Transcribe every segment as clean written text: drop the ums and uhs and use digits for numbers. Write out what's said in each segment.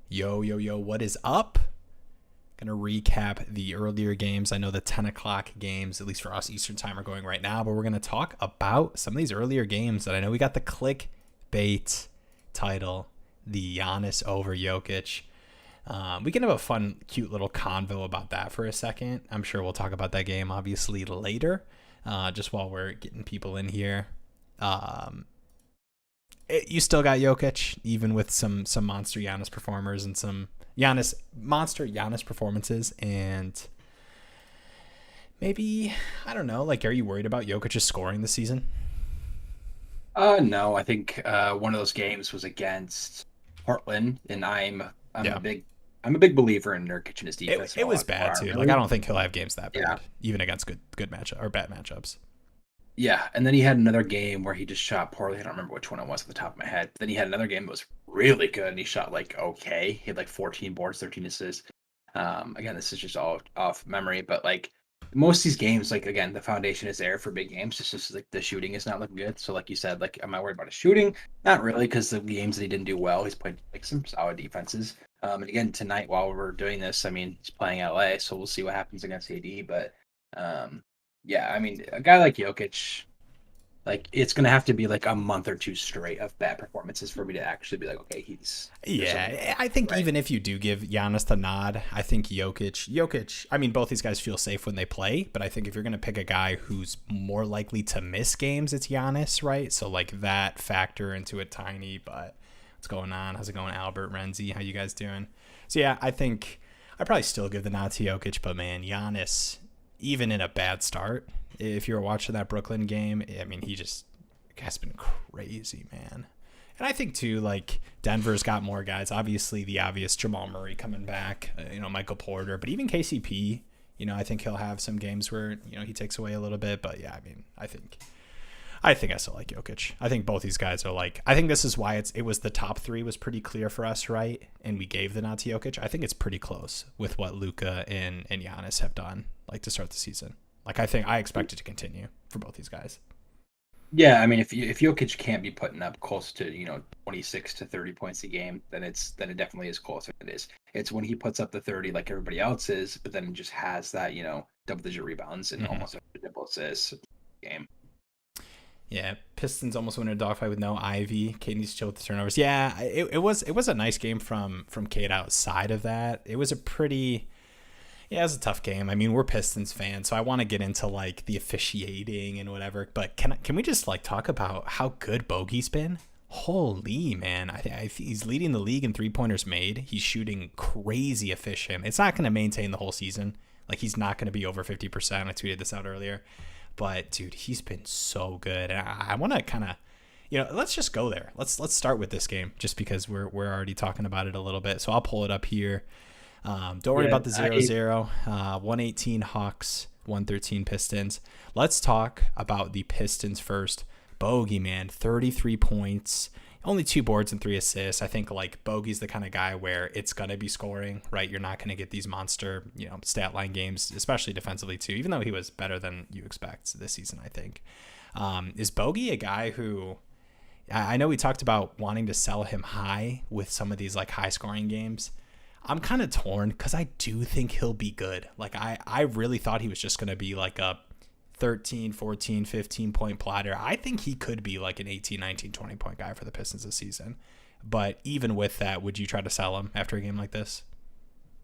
Yo, yo, yo, what is up? Gonna recap the earlier games. I know the 10 o'clock games, at least for us Eastern time, are going right now, but we're gonna talk about some of these earlier games that I know we got the clickbait title, the Giannis over Jokic. We can have a fun, cute little convo about that for a second. I'm sure we'll talk about that game obviously later, just while we're getting people in here. Um, you still got Jokic, even with some monster Giannis performers and some Giannis performances, and maybe I don't know. Like, are you worried about Jokic's scoring this season? No, I think one of those games was against Portland, and I'm a Yeah, big believer in Nurkic and his defense and it all was that more bad too. Like, I armory. don't think he'll have games that Yeah, bad, even against good matchup or bad matchups. yeah. And then he had another game where he just shot poorly. I don't remember which one it was at the top of my head. Then he had another game that was really good, and he shot like okay. He had like 14 boards, 13 assists. Again, this is just all off memory, but like most of these games, like again, the foundation is there for big games. It's just like the shooting is not looking good. So, like you said, like am I worried about his shooting? Not really, because the games that he didn't do well, he's played like some solid defenses. And again, tonight while we're doing this, I mean, he's playing LA, so we'll see what happens against AD. But um, yeah, I mean, a guy like Jokic, like it's gonna have to be like a month or two straight of bad performances for me to actually be like, okay, he's there's something going Yeah, on, I think right? even if you do give Giannis the nod, I think Jokic. I mean, both these guys feel safe when they play, but I think if you're gonna pick a guy who's more likely to miss games, it's Giannis, right? So like that factor into it tiny. But what's going on? How's it going, Albert Renzi? How you guys doing? So yeah, I think I probably still give the nod to Jokic, but man, Giannis, even in a bad start, if you were watching that Brooklyn game, I mean, he just has been crazy, man. And I think too, like Denver's got more guys. Obviously, the obvious Jamal Murray coming back, Michael Porter, but even KCP. I think he'll have some games where he takes away a little bit. But yeah, I mean, I think I still like Jokic. I think both these guys are like. I think this is why it was the top three was pretty clear for us, right? And we gave the nod to Jokic. I think it's pretty close with what Luka and Giannis have done, like to start the season. Like I expect it to continue for both these guys. Yeah, I mean, if Jokic can't be putting up close to 26 to 30 points a game, then it definitely is closer. It is. It's when he puts up the 30 like everybody else is, but then just has that double digit rebounds and Mm-hmm. almost a double assists game. Yeah, Pistons almost win a dogfight with no Ivy. Cade needs to chill with the turnovers. Yeah, it was a nice game from Cade outside of that. It was a pretty it was a tough game. I mean, we're Pistons fans, so I want to get into like the officiating and whatever. But can we just like talk about how good Bogey's been? Holy man, he's leading the league in 3 pointers made. He's shooting crazy efficient. It's not going to maintain the whole season. Like he's not going to be over 50%. I tweeted this out earlier. But dude, he's been so good. And I want to kind of, let's just go there. Let's start with this game just because we're already talking about it a little bit. So I'll pull it up here. Don't worry Yeah, about the 0-0. 118 Hawks, 113 Pistons. Let's talk about the Pistons first. Bogey, man, 33 points, only 2 boards and 3 assists. I think like Bogey's the kind of guy where it's going to be scoring, right? You're not going to get these monster, stat line games, especially defensively too, even though he was better than you expect this season, I think. Is Bogey a guy who I know we talked about wanting to sell him high with some of these like high scoring games. I'm kind of torn because I do think he'll be good. Like I really thought he was just going to be like a 13, 14, 15 point platter. I think he could be like an 18, 19, 20 point guy for the Pistons this season. But even with that, would you try to sell him after a game like this?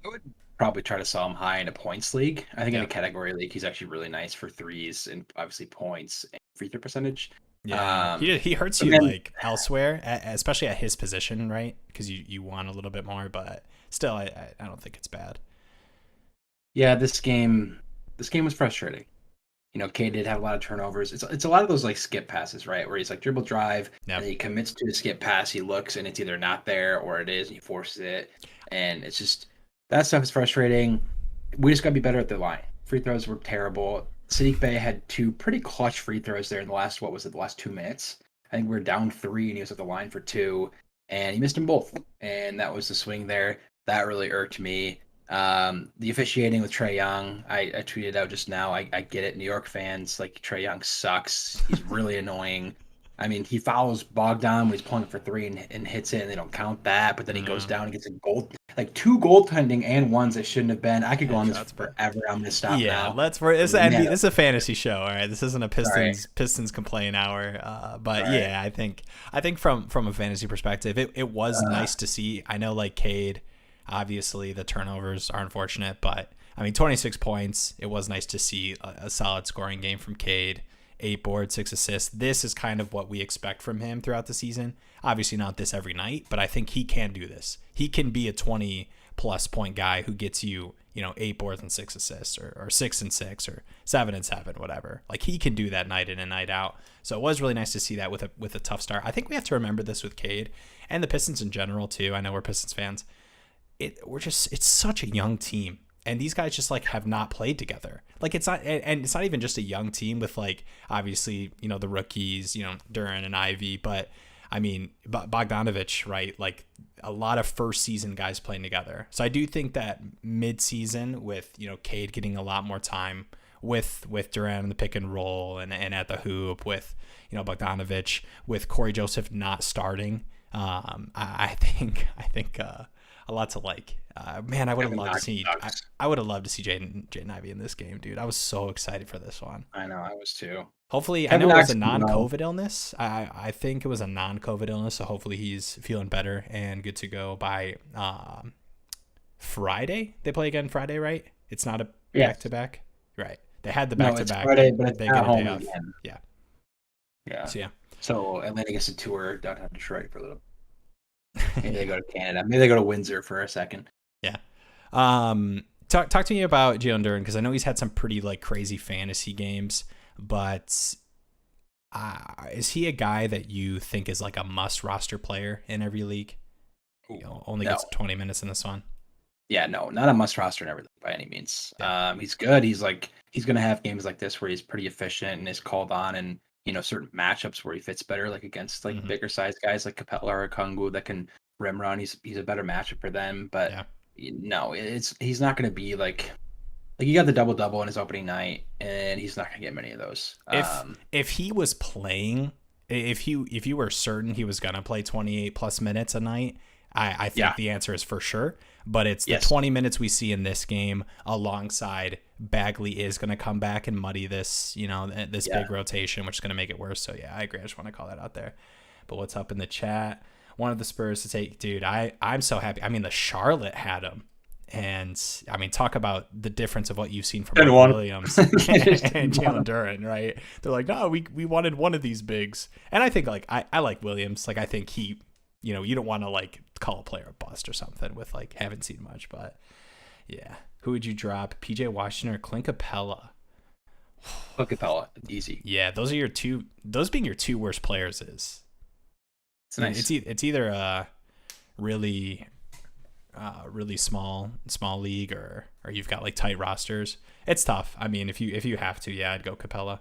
I would probably try to sell him high in a points league. I think in a Yeah. category league, he's actually really nice for threes and obviously points and free throw percentage. Yeah, Um, he hurts but you then like elsewhere, especially at his position, right? Because you want a little bit more, but still, I don't think it's bad. yeah, this game was frustrating. K did have a lot of turnovers. It's a lot of those like skip passes, right? Where he's like dribble drive and Yep. then he commits to the skip pass. He looks and it's either not there or it is, and he forces it. And it's just that stuff is frustrating. We just got to be better at the line. Free throws were terrible. Sadiq Bey had two pretty clutch free throws there in the last, what was it, the last 2 minutes? I think we were down three and he was at the line for two, and he missed them both. And that was the swing there. That really irked me. The officiating with Trey Young, I tweeted out just now. I get it, New York fans like Trey Young sucks. He's really annoying. I mean, he follows Bogdan when he's pulling for three and hits it, and they don't count that. But then he goes Yeah. down and gets a goal, like two goaltending and ones that shouldn't have been. I could go on this Headshots, but forever. I'm gonna stop yeah, now. it's But an NBA, man, this is a fantasy show, all right. This isn't a sorry, Pistons complain hour. But sorry. yeah, I think from a fantasy perspective, it was nice to see. I know like Cade, obviously the turnovers are unfortunate, but I mean 26 points. It was nice to see a solid scoring game from Cade. 8 boards, 6 assists. This is kind of what we expect from him throughout the season. Obviously not this every night, but I think he can do this. He can be a 20 plus point guy who gets you, 8 boards and 6 assists, or 6 and 6 or 7 and 7, whatever. Like he can do that night in and night out. So it was really nice to see that with a tough start. I think we have to remember this with Cade and the Pistons in general too. I know we're Pistons fans. It's such a young team. And these guys just like have not played together. Like it's not, and it's not even just a young team with like obviously the rookies, Duran and Ivy, but I mean Bogdanovich, right? Like a lot of first season guys playing together. So I do think that mid season with Cade getting a lot more time with Duran in the pick and roll and at the hoop with Bogdanovich, with Corey Joseph not starting, I think a lot to like. Man, I would have loved to see. I would have loved to see Jaden Ivey in this game, dude. I was so excited for this one. I know, I was too. Hopefully, I know it was a non-COVID illness. I think it was a non-COVID illness, so hopefully he's feeling better and good to go by Friday. They play again Friday, right? It's not a back-to-back, right? They had the back-to-back. Friday, but it's they at get a home day off. again. Yeah. Yeah. So yeah. So Atlanta gets a tour downtown Detroit for a little. Maybe they go to Canada. Maybe they go to Windsor for a second. Yeah. Talk to me about Jalen Duren, because I know he's had some pretty like crazy fantasy games, but is he a guy that you think is like a must roster player in every league? Only gets 20 minutes in this one. Yeah, no, not a must roster in every league by any means. Yeah. He's good. He's going to have games like this where he's pretty efficient and is called on, and certain matchups where he fits better, like against like bigger size guys like Capella or Kungu that can rim run. He's a better matchup for them, but no, he's not going to be like he got the double in his opening night, and he's not going to get many of those. If he was playing, if you were certain he was going to play 28 plus minutes a night, I think the answer is for sure. But it's the 20 minutes we see in this game alongside Bagley is going to come back and muddy this, this big rotation, which is going to make it worse. So yeah, I agree. I just want to call that out there. But what's up in the chat? One of the Spurs to take, dude. I'm so happy. I mean, the Charlotte had him, and I mean, talk about the difference of what you've seen from Williams and Jalen Duren, right? They're like, no, we wanted one of these bigs, and I think like I like Williams. Like I think he. You don't want to like call a player a bust or something with like haven't seen much, but yeah. Who would you drop? PJ Washington or Clint Capella? Clint Capella, easy. Yeah, those being your two worst players is. It's nice. It's either really small league or you've got like tight rosters. It's tough. I mean, if you have to, yeah, I'd go Capella.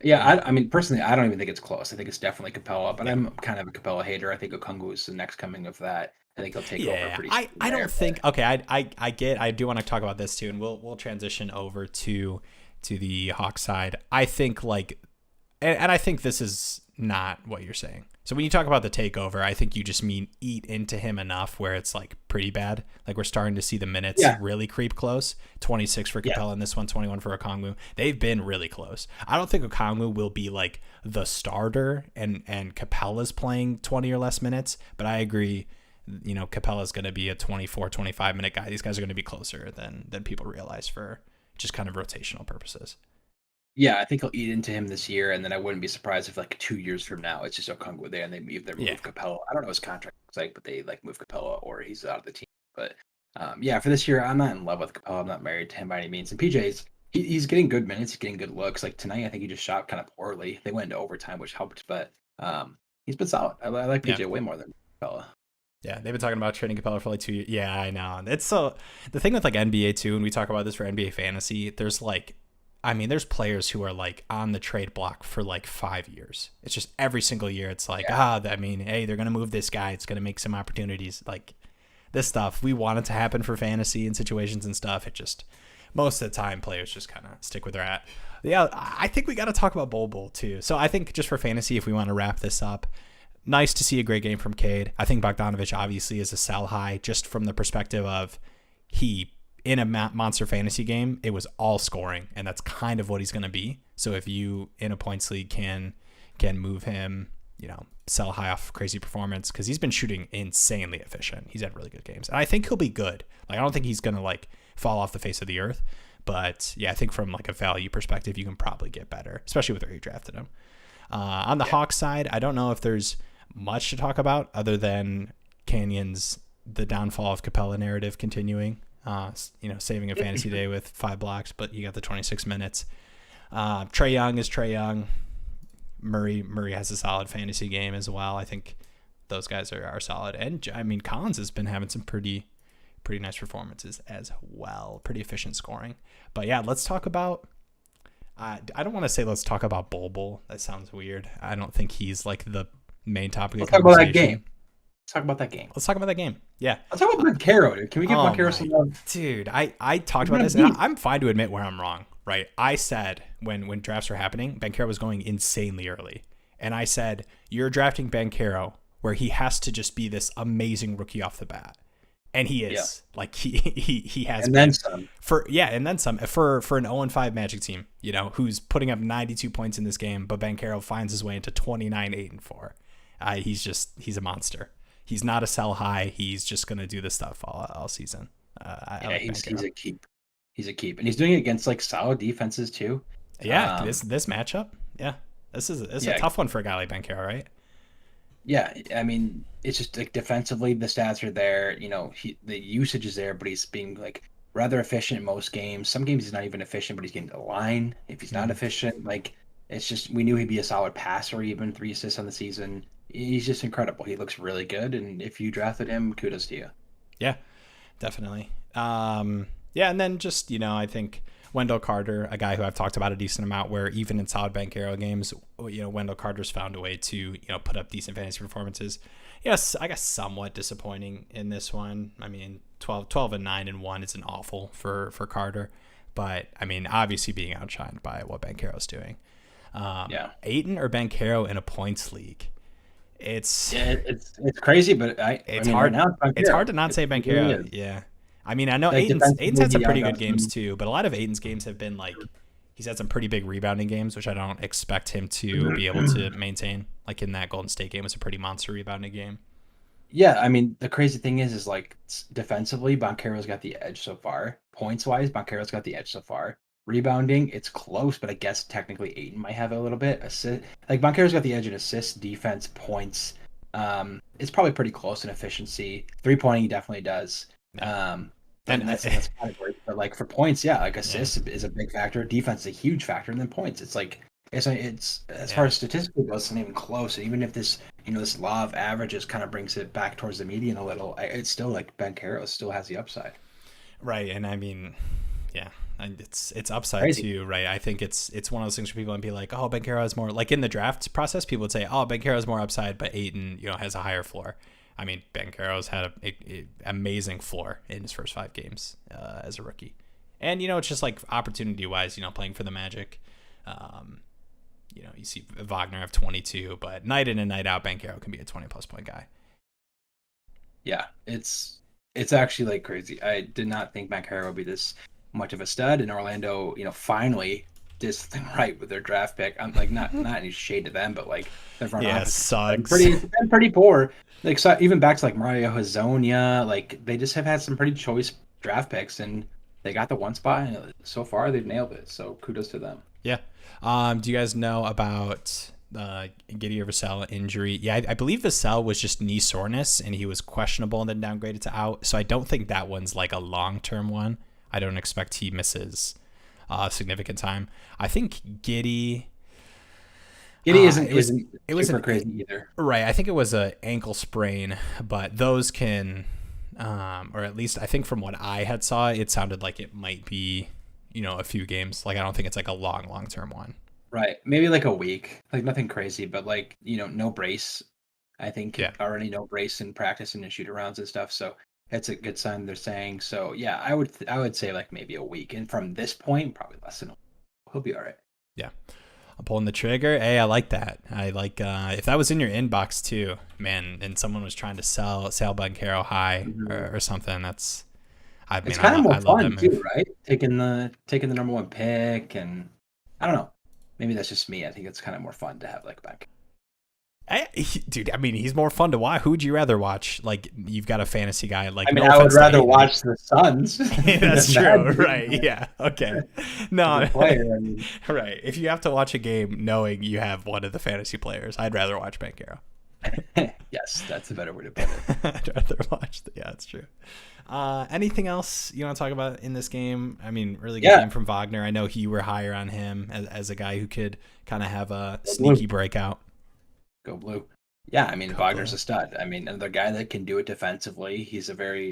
Yeah, I mean, personally, I don't even think it's close. I think it's definitely Capella, but I'm kind of a Capella hater. I think Okongwu is the next coming of that. I think he'll take over pretty soon. I don't think. Okay, I do want to talk about this too, and we'll transition over to the Hawks side. I think and I think this is not what you're saying. So when you talk about the takeover, I think you just mean eat into him enough where it's like pretty bad. Like we're starting to see the minutes really creep close. 26 for Capella in this one, 21 for Okongwu. They've been really close. I don't think Okongwu will be like the starter and Capella's playing 20 or less minutes, but I agree, Capella's going to be a 24, 25 minute guy. These guys are going to be closer than people realize for just kind of rotational purposes. Yeah, I think he'll eat into him this year, and then I wouldn't be surprised if 2 years from now it's just Okongwu there and they move Capella. I don't know what his contract looks like, but they move Capella or he's out of the team. But for this year, I'm not in love with Capella. I'm not married to him by any means. And PJ's he's getting good minutes, he's getting good looks. Like tonight, I think he just shot kind of poorly. They went into overtime, which helped, but he's been solid. I like PJ way more than Capella. Yeah, they've been talking about trading Capella for 2 years. Yeah, I know. It's so the thing with NBA too, and we talk about this for NBA fantasy. There's there's players who are on the trade block for 5 years. It's just every single year. It's hey, they're going to move this guy. It's going to make some opportunities. This stuff, we want it to happen for fantasy and situations and stuff. most of the time players just kind of stick where they're at. Yeah, I think we got to talk about Bowl too. So I think just for fantasy, if we want to wrap this up, nice to see a great game from Cade. I think Bogdanovich obviously is a sell high just from the perspective of he, in a monster fantasy game, it was all scoring, and that's kind of what he's going to be. So if you in a points league can move him, sell high off crazy performance, because he's been shooting insanely efficient. He's had really good games, and I think he'll be good. Like I don't think he's going to fall off the face of the earth, but yeah, I think from a value perspective, you can probably get better, especially with where you drafted him. On the Hawks side, I don't know if there's much to talk about other than Canyon's the downfall of Capella narrative continuing. Saving a fantasy day with 5 blocks, but you got the 26 minutes. Trae Young is Trae Young. Murray has a solid fantasy game as well. I think those guys are solid. And I mean, Collins has been having some pretty nice performances as well. Pretty efficient scoring. But yeah, let's talk about, I don't want to say let's talk about Bol. That sounds weird. I don't think he's the main topic of conversation. Let's talk about that game. Let's talk about that game. Yeah. Let's talk about Banchero, dude. Can we give Banchero some love? Dude, I talked about this, and I'm fine to admit where I'm wrong, right? I said when drafts were happening, Banchero was going insanely early. And I said, you're drafting Banchero where he has to just be this amazing rookie off the bat. And he is. Yeah. He has and then some. And then some for an 0-5 Magic team, who's putting up 92 points in this game, but Banchero finds his way into 29, 8-4. He's a monster. He's not a sell high. He's just going to do this stuff all season. He's a keep. He's a keep. And he's doing it against solid defenses too. Yeah, this matchup. Yeah. This is a tough one for a guy like Banchero, right? Yeah, I mean, it's just defensively the stats are there. The usage is there, but he's being rather efficient in most games. Some games he's not even efficient, but he's getting to the line. If he's not efficient, it's just we knew he'd be a solid passer. Even 3 assists on the season. He's just incredible. He looks really good, and if you drafted him, kudos to you. Yeah, definitely. And then just I think Wendell Carter, a guy who I've talked about a decent amount, where even in solid Banchero games, Wendell Carter's found a way to put up decent fantasy performances. Yes, I guess somewhat disappointing in this one. I mean, 12-9-1 isn't awful for Carter, but I mean, obviously being outshined by what Banchero's doing. Ayton or Banchero in a points league. It's crazy, but it's hard now. It's hard to not say Banchero. Really yeah, I mean, I know Ayton's had some pretty good games too, but a lot of Ayton's games have been he's had some pretty big rebounding games, which I don't expect him to be able to maintain. In that Golden State game, was a pretty monster rebounding game. Yeah, I mean, the crazy thing is defensively, Banchero's got the edge so far. Points wise, Banchero's got the edge so far. Rebounding, it's close, but I guess technically Ayton might have a little bit. Banchero's got the edge in assists, defense, points. It's probably pretty close in efficiency. 3-pointing, he definitely does. And that's kind of great. But for points, assists is a big factor. Defense is a huge factor, and then points. It's as far as statistically goes, it's not even close. And even if this this law of averages kind of brings it back towards the median a little, it's still Banchero still has the upside. Right, and I mean, yeah. And it's upside Crazy. too, right? I think it's one of those things where people would be like, oh, Banchero has more, in the draft process, people would say, oh, Banchero has more upside, but Ayton, has a higher floor. I mean, Banchero's had a amazing floor in his first 5 games as a rookie. And, it's just opportunity wise, playing for the Magic. You see Wagner have 22, but night in and night out, Banchero can be a 20+ point guy. Yeah, it's actually crazy. I did not think Banchero would be this much of a stud, and Orlando, finally did something right with their draft pick. I'm not any shade to them, but their front office sucks. It's been pretty poor. So even back to Mario Hazonia, they just have had some pretty choice draft picks, and they got the one spot, and so far they've nailed it. So kudos to them. Yeah. Do you guys know about Giddey or Vassell injury? Yeah, I believe Vassell was just knee soreness, and he was questionable and then downgraded to out. So I don't think that one's a long-term one. I don't expect he misses significant time. I think Giddey isn't super crazy either. Right. I think it was an ankle sprain, but those can, or at least I think from what I had saw, it sounded like it might be, a few games. I don't think it's a long-term one. Right. Maybe a week, nothing crazy, but no brace. I think already no brace in practice and in shoot arounds and stuff. So It's a good sign they're saying. So yeah, I would say like maybe a week, and from this point, probably less than a week. He'll be all right. Yeah. I'm pulling the trigger. Hey, I like that. I like if that was in your inbox too, man, and someone was trying to sell Banchero high Mhm. or something. That's I It's mean kind of more I love that fun too, move. right? Taking the number one pick, and I don't know. Maybe that's just me. I think it's kind of more fun to have like back. Dude, I mean, he's more fun to watch. Who would you rather watch? Like, you've got a fantasy guy. I Like, mean, no I would offense to rather Aiden. watch the Suns That's than true, Magic, right? but Yeah. Okay. as a No, player, I mean, right. If you have to watch a game knowing you have one of the fantasy players, I'd rather watch Banchero. yes, that's a better way to put it. I'd rather watch. Yeah, that's true. Anything else you want to talk about in this game? I mean, really good Yeah, game from Wagner. I know you were higher on him as a guy who could kind of have a go blue, sneaky breakout. go blue. Yeah, I mean, Go Wagner's blue. a stud. I mean, another guy that can do it defensively.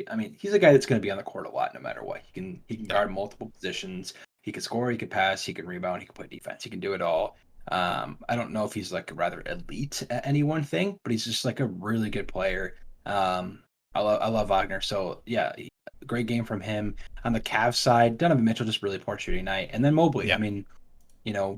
I mean, he's a guy that's going to be on the court a lot, no matter what. He can Yep. guard multiple positions. He can score. He can pass. He can rebound. He can play defense. He can do it all. I don't know if he's like rather elite at any one thing, but he's just like a really good player. I love Wagner. So yeah, great game from him. On the Cavs side, Donovan Mitchell just really poor shooting night, and then Mobley. I Yep. mean,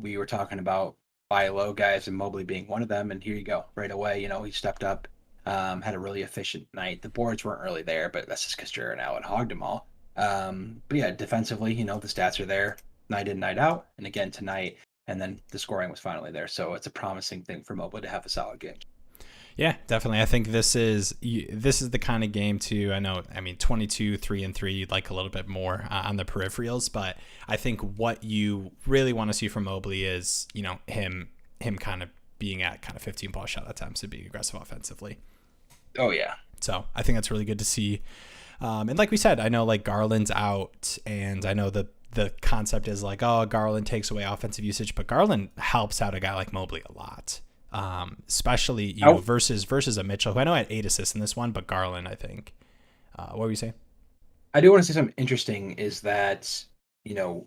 we were talking about buy low guys and Mobley being one of them, and here you go right away. He stepped up, had a really efficient night. The boards weren't really there, but that's just because Jared Allen hogged them all. But yeah, defensively, the stats are there, night in, night out, and again tonight. And then the scoring was finally there, so it's a promising thing for Mobley to have a solid game. Yeah, definitely. I think this is the kind of game too. I know. I mean, 22, 3-3, you'd like a little bit more on the peripherals, but I think what you really want to see from Mobley is him kind of being at kind of 15 ball shot attempts and being aggressive offensively. Oh yeah, So I think that's really good to see. And like we said, I know like Garland's out, and I know the concept is like, oh, Garland takes away offensive usage, but Garland helps out a guy like Mobley a lot. Especially I, versus a Mitchell, who I know had 8 assists in this one, but Garland, I think. What were you saying? I do want to say something interesting is that you know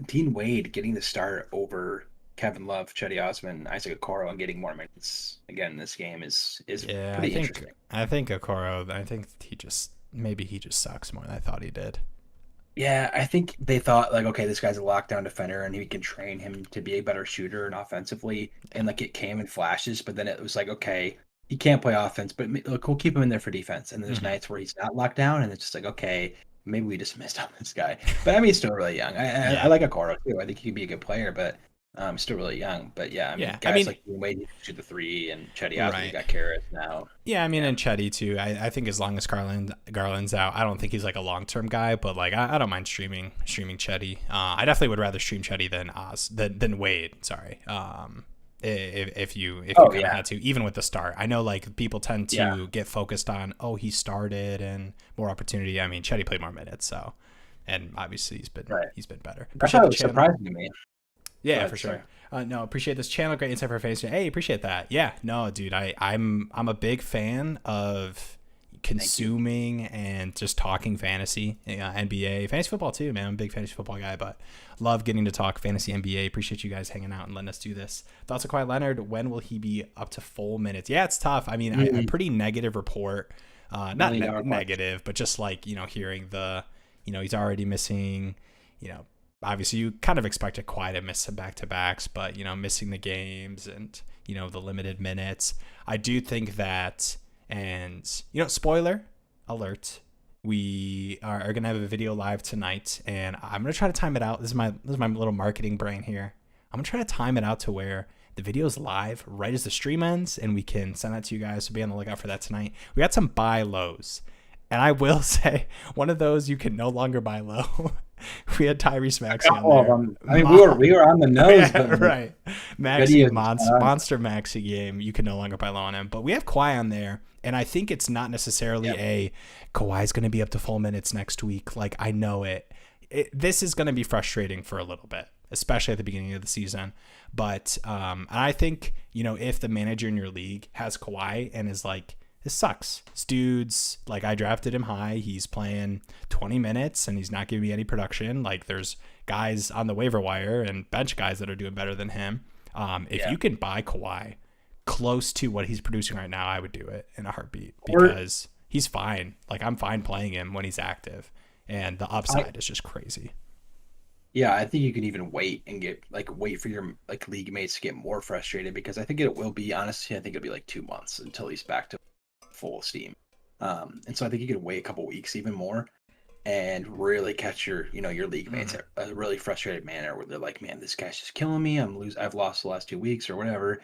Dean Wade getting the start over Kevin Love, Chetty Osman, Isaac Okoro, and getting more minutes again in this game is Yeah, pretty interesting. I think Okoro. I think he just sucks more than I thought he did. Yeah, I think they thought like, okay, this guy's a lockdown defender and we can train him to be a better shooter and offensively. Yeah, And like it came in flashes, but then it was like, okay, he can't play offense, but look, we'll keep him in there for defense. And then there's hmm nights where he's not locked down, and it's just like, okay, maybe we just missed on this guy. But I mean, he's still really young. I yeah, like Okoro too. I think he could be a good player, but still really young. But yeah, I mean, yeah. I guys mean, like Dean Wade, he can shoot the three, and Chetty Osman, you right. got Karras now. Yeah, I mean, Yeah, and Chetty too. I think as long as Garland's out, I don't think he's like a long term guy, but like I don't mind streaming Chetty. I definitely would rather stream Chetty than Wade. Sorry. If you oh kind of yeah, had to, even with the start, I know like people tend yeah, to get focused on he started and more opportunity. I mean, Chetty played more minutes, so and obviously right. he's been better. That's Appreciate how the it was channel. surprising to me. Go Yeah, ahead, for sorry. sure. No, appreciate this channel. Great insight for fantasy. Hey, appreciate that. Yeah, no, dude, I'm a big fan of Thank you. consuming and just talking fantasy, NBA, fantasy football too, man. I'm a big fantasy football guy, but love getting to talk fantasy NBA. Appreciate you guys hanging out and letting us do this. Thoughts of Kawhi Leonard? When will he be up to full minutes? Yeah, it's tough. I mean, a Mm, pretty negative report. Not $1 million question. negative, but just like hearing he's already missing. You know, obviously you kind of expected Kawhi to miss some back to backs, but missing the games and the limited minutes. I do think that, and spoiler alert, we are gonna have a video live tonight, and I'm gonna try to time it out. This is my little marketing brain here. I'm gonna try to time it out to where the video's live right as the stream ends, and we can send that to you guys. So be on the lookout for that tonight. We got some buy lows. And I will say, one of those you can no longer buy low. We had Tyrese A Maxey on couple of there. them. I mean, we were on the nose, Yeah, but the right. Maxey video is monster Maxey game. You can no longer buy low on him. But we have Kawhi on there, and I think it's not necessarily yep. Kawhi's going to be up to full minutes next week. Like I know this is going to be frustrating for a little bit, especially at the beginning of the season. But I think if the manager in your league has Kawhi and is like, this sucks. This dude's like, I drafted him high. He's playing 20 minutes and he's not giving me any production. Like there's guys on the waiver wire and bench guys that are doing better than him. If Yeah. you can buy Kawhi close to what he's producing right now, I would do it in a heartbeat Or because he's fine. Like I'm fine playing him when he's active, and the upside is just crazy. Yeah, I think you can even wait and wait for your like league mates to get more frustrated, because I think it will be, honestly, I think it'll be like 2 months until he's back to full steam. And so I think you can wait a couple weeks even more and really catch your league mates at a really frustrated manner where they're like, man, this guy's just killing me. I've lost the last 2 weeks or whatever.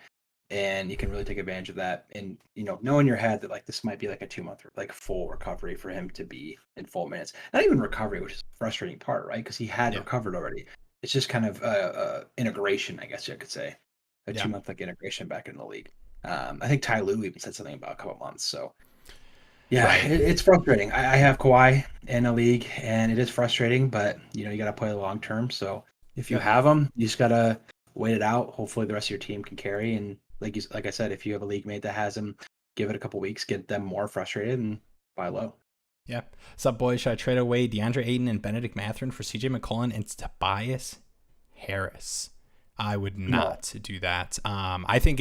And you can really take advantage of that, and know in your head that like this might be like a 2 month like full recovery for him to be in full minutes. Not even recovery, which is the frustrating part, right? Because he had Yeah. recovered already. It's just kind of integration, I guess you could say, a Yeah. 2 month like integration back in the league. I think Ty Lue even said something about a couple months. So yeah, Right. it's frustrating. I have Kawhi in a league, and it is frustrating, but you got to play long term. So if you Yep. have them, you just gotta wait it out. Hopefully, the rest of your team can carry. And like I said, if you have a league mate that has him, give it a couple weeks, get them more frustrated, and buy low. Yeah. What's up, boys? Should I trade away DeAndre Ayton and Benedict Mathurin for CJ McCollum and Tobias Harris? I would not do that. I think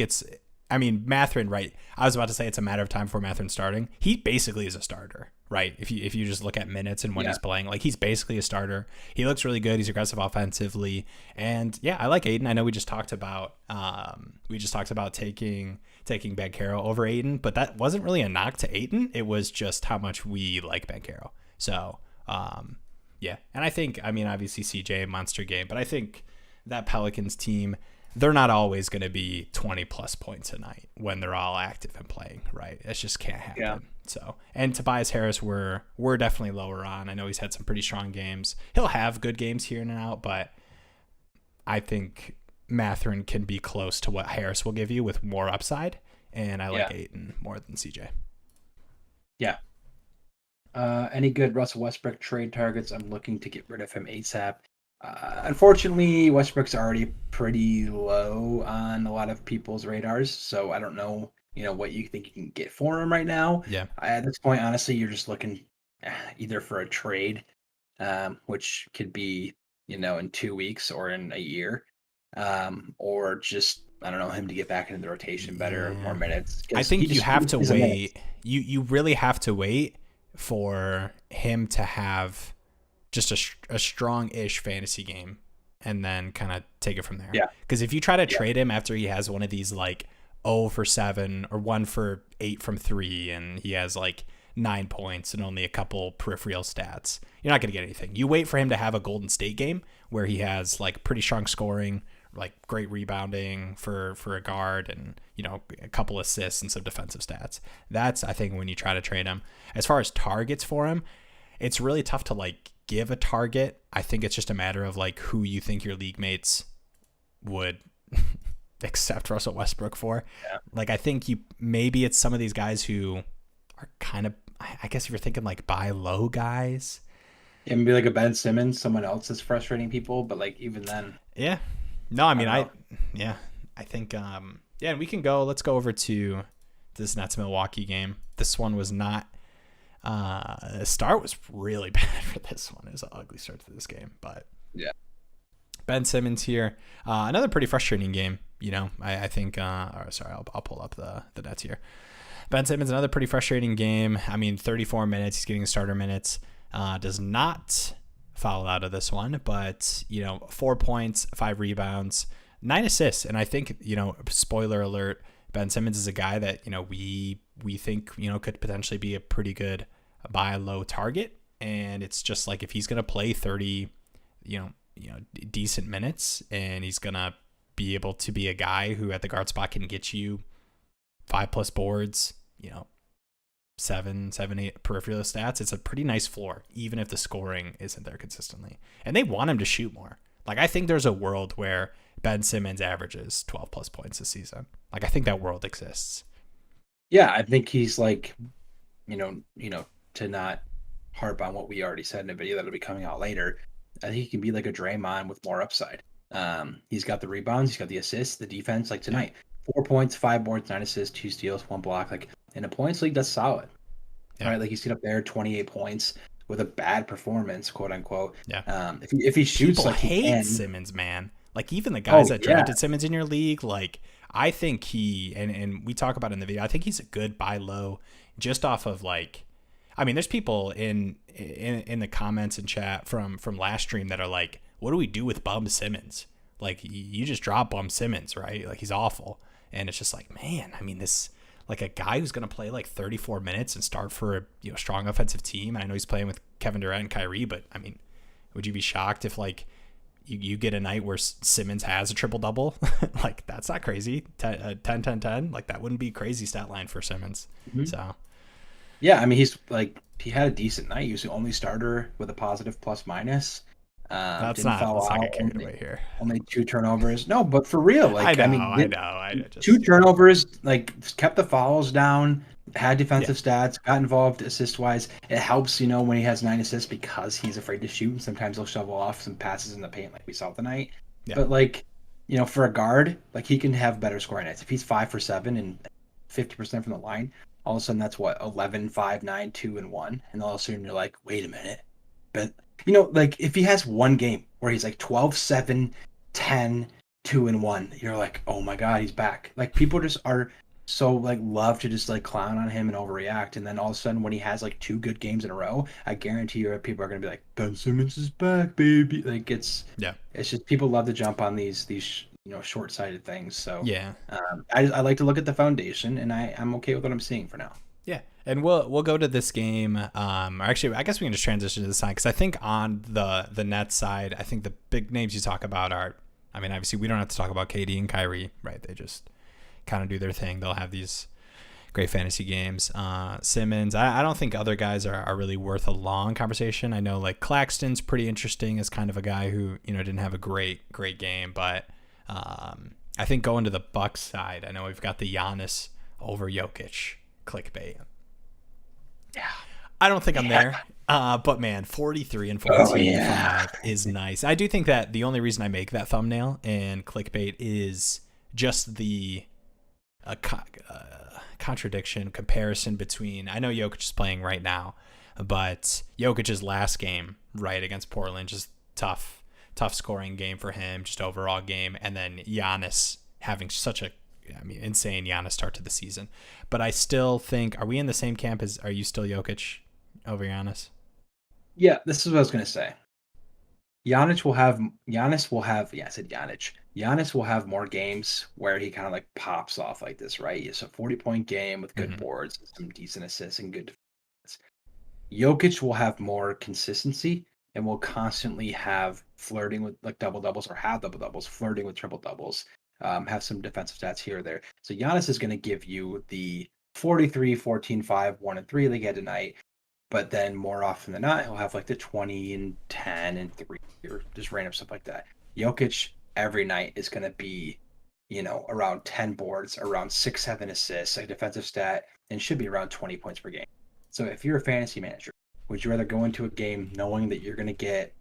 Mathurin, right? I was about to say it's a matter of time before Mathurin starting. He basically is a starter, right? If you just look at minutes and when he's playing, like he's basically a starter. He looks really good. He's aggressive offensively, and yeah, I like Ayton. I know we just talked about taking Banchero over Ayton, but that wasn't really a knock to Ayton. It was just how much we like Banchero. So yeah, and I think obviously CJ monster game, but I think that Pelicans team, they're not always going to be 20 plus points a night when they're all active and playing, right? It just can't happen. Yeah. So, and Tobias Harris, we're definitely lower on. I know he's had some pretty strong games. He'll have good games here and out, but I think Mathurin can be close to what Harris will give you with more upside, and I like Ayton more than CJ. Yeah. Any good Russell Westbrook trade targets? I'm looking to get rid of him ASAP. Unfortunately, Westbrook's already pretty low on a lot of people's radars, so I don't know, what you think you can get for him right now. Yeah. At this point, honestly, you're just looking either for a trade, which could be, in 2 weeks or in a year, or just, I don't know, him to get back into the rotation better, more minutes. I think you have to wait. You really have to wait for him to have just a strong-ish fantasy game and then kind of take it from there. Yeah. Because if you try to trade him after he has one of these like 0 for 7 or 1 for 8 from 3 and he has like 9 points and only a couple peripheral stats, you're not going to get anything. You wait for him to have a Golden State game where he has like pretty strong scoring, like great rebounding for a guard and, a couple assists and some defensive stats. That's, I think, when you try to trade him. As far as targets for him, it's really tough to like give a target. I think it's just a matter of like who you think your league mates would accept Russell Westbrook for. Yeah. Like I think maybe it's some of these guys who are kind of, I guess if you're thinking like buy low guys. Yeah, maybe like a Ben Simmons, someone else that's frustrating people, but like even then. Yeah. No, I think and we can let's go over to this Nets Milwaukee game. This one was not the start was really bad for this one. It was an ugly start to this game, but yeah. Ben Simmons here, another pretty frustrating game. I think. Sorry, I'll pull up the Nets here. Ben Simmons, another pretty frustrating game. 34 minutes. He's getting starter minutes. Does not foul out of this one, but 4 points, 5 rebounds, 9 assists, and I think spoiler alert, Ben Simmons is a guy that we think could potentially be a pretty good buy low target, and it's just like if he's gonna play 30 decent minutes and he's gonna be able to be a guy who at the guard spot can get you 5+ boards, 7, 8 peripheral stats, it's a pretty nice floor even if the scoring isn't there consistently, and they want him to shoot more. Like I think there's a world where Ben Simmons averages 12+ points this season. Like I think that world exists. Yeah, I think he's like, to not harp on what we already said in a video that'll be coming out later, I think he can be like a Draymond with more upside. He's got the rebounds, he's got the assists, the defense. Like tonight, 4 points, 5 boards, 9 assists, 2 steals, 1 block. Like in a points league, that's solid. Yeah. Right? Like he's up there, 28 points with a bad performance, quote unquote. Yeah. If he shoots, people like hate he can, Simmons, man. Like even the guys that drafted Simmons in your league, like I think he and we talk about it in the video, I think he's a good buy low just off of like I mean, there's people in the comments and chat from last stream that are like, what do we do with Bum Simmons? Like, you just drop Bum Simmons, right? Like, he's awful. And it's just like, man, I mean, this, like, a guy who's going to play like 34 minutes and start for a strong offensive team. And I know he's playing with Kevin Durant and Kyrie, but I mean, would you be shocked if like you get a night where Simmons has a triple double? Like, that's not crazy. 10, 10, 10, 10. Like, that wouldn't be a crazy stat line for Simmons. Mm-hmm. So, yeah, I mean, he had a decent night. He was the only starter with a positive plus minus. let's Didn't foul not out. get carried away here. Only 2 turnovers. No, but for real, like, I mean, know. 2 turnovers, like, kept the fouls down, had defensive stats, got involved assist wise. It helps, when he has 9 assists because he's afraid to shoot. And sometimes he'll shovel off some passes in the paint, like we saw tonight. Yeah. But like, for a guard, like, he can have better scoring nights. If he's 5 for 7 and 50% from the line, all of a sudden that's what 11, 5, 9, 2, and 1, and all of a sudden you're like, wait a minute, but like, if he has one game where he's like 12, 7, 10, 2, and 1, you're like, oh my god, he's back. Like, people just are so like love to just like clown on him and overreact, and then all of a sudden when he has like 2 good games in a row, I guarantee you people are gonna be like, Ben Simmons is back, baby. Like, it's just people love to jump on these short-sighted things. So yeah, I like to look at the foundation, and I'm okay with what I'm seeing for now. Yeah, and we'll go to this game. Or actually, I guess we can just transition to the side, because I think on the Nets side, I think the big names you talk about are, I mean, obviously we don't have to talk about KD and Kyrie, right? They just kind of do their thing. They'll have these great fantasy games. Simmons, I don't think other guys are really worth a long conversation. I know like Claxton's pretty interesting as kind of a guy who didn't have a great game, but I think going to the Bucks side, I know we've got the Giannis over Jokic clickbait. Yeah, I don't think I'm there. But man, 43 and 14 is nice. I do think that the only reason I make that thumbnail and clickbait is just the contradiction, comparison between, I know Jokic is playing right now, but Jokic's last game, right, against Portland, just tough scoring game for him, just overall game, and then Giannis having such a insane Giannis start to the season. But I still think, are we in the same camp as, are you still Jokic over Giannis? Yeah, this is what I was going to say. Giannis will have more games where he kind of like pops off like this, right? It's a 40-point game with good boards, some decent assists, and good defense. Jokic will have more consistency and will constantly have flirting with like double-doubles, or have double-doubles, flirting with triple-doubles, have some defensive stats here or there. So Giannis is going to give you the 43, 14, 5, 1, and 3 like he had tonight, but then more often than not, he'll have like the 20 and 10 and 3, or just random stuff like that. Jokic every night is going to be, around 10 boards, around 6, 7 assists, a defensive stat, and should be around 20 points per game. So if you're a fantasy manager, would you rather go into a game knowing that you're going to get,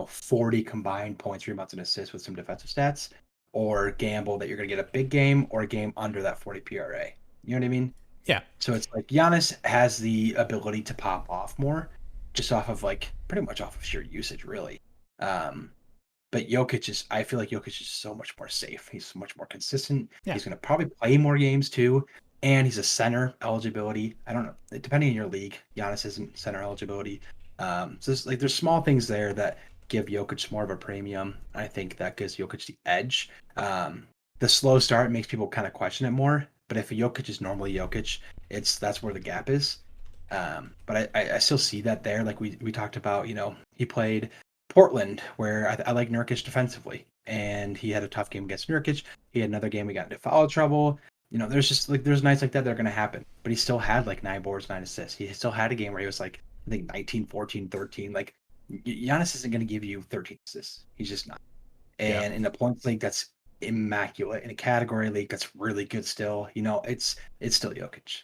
40 combined points, rebounds, and assists with some defensive stats, or gamble that you're going to get a big game or a game under that 40 PRA? You know what I mean? Yeah. So it's like Giannis has the ability to pop off more, just off of like pretty much off of sheer usage, really. But I feel like Jokic is so much more safe. He's much more consistent. Yeah. He's going to probably play more games too. And he's a center eligibility. I don't know. Depending on your league, Giannis isn't center eligibility. So there's small things there that give Jokic more of a premium. I think that gives Jokic the edge. The slow start makes people kind of question it more. But if Jokic is normally Jokic, that's where the gap is. But I still see that there. Like we talked about, he played Portland, where I like Nurkic defensively, and he had a tough game against Nurkic. He had another game he got into foul trouble. There's nights like that are going to happen. But he still had like 9 boards, 9 assists. He still had a game where he was like, I think 19, 14, 13. Like, Giannis isn't going to give you 13 assists. He's just not. And in a points league, that's immaculate. In a category league, that's really good still. It's still Jokic.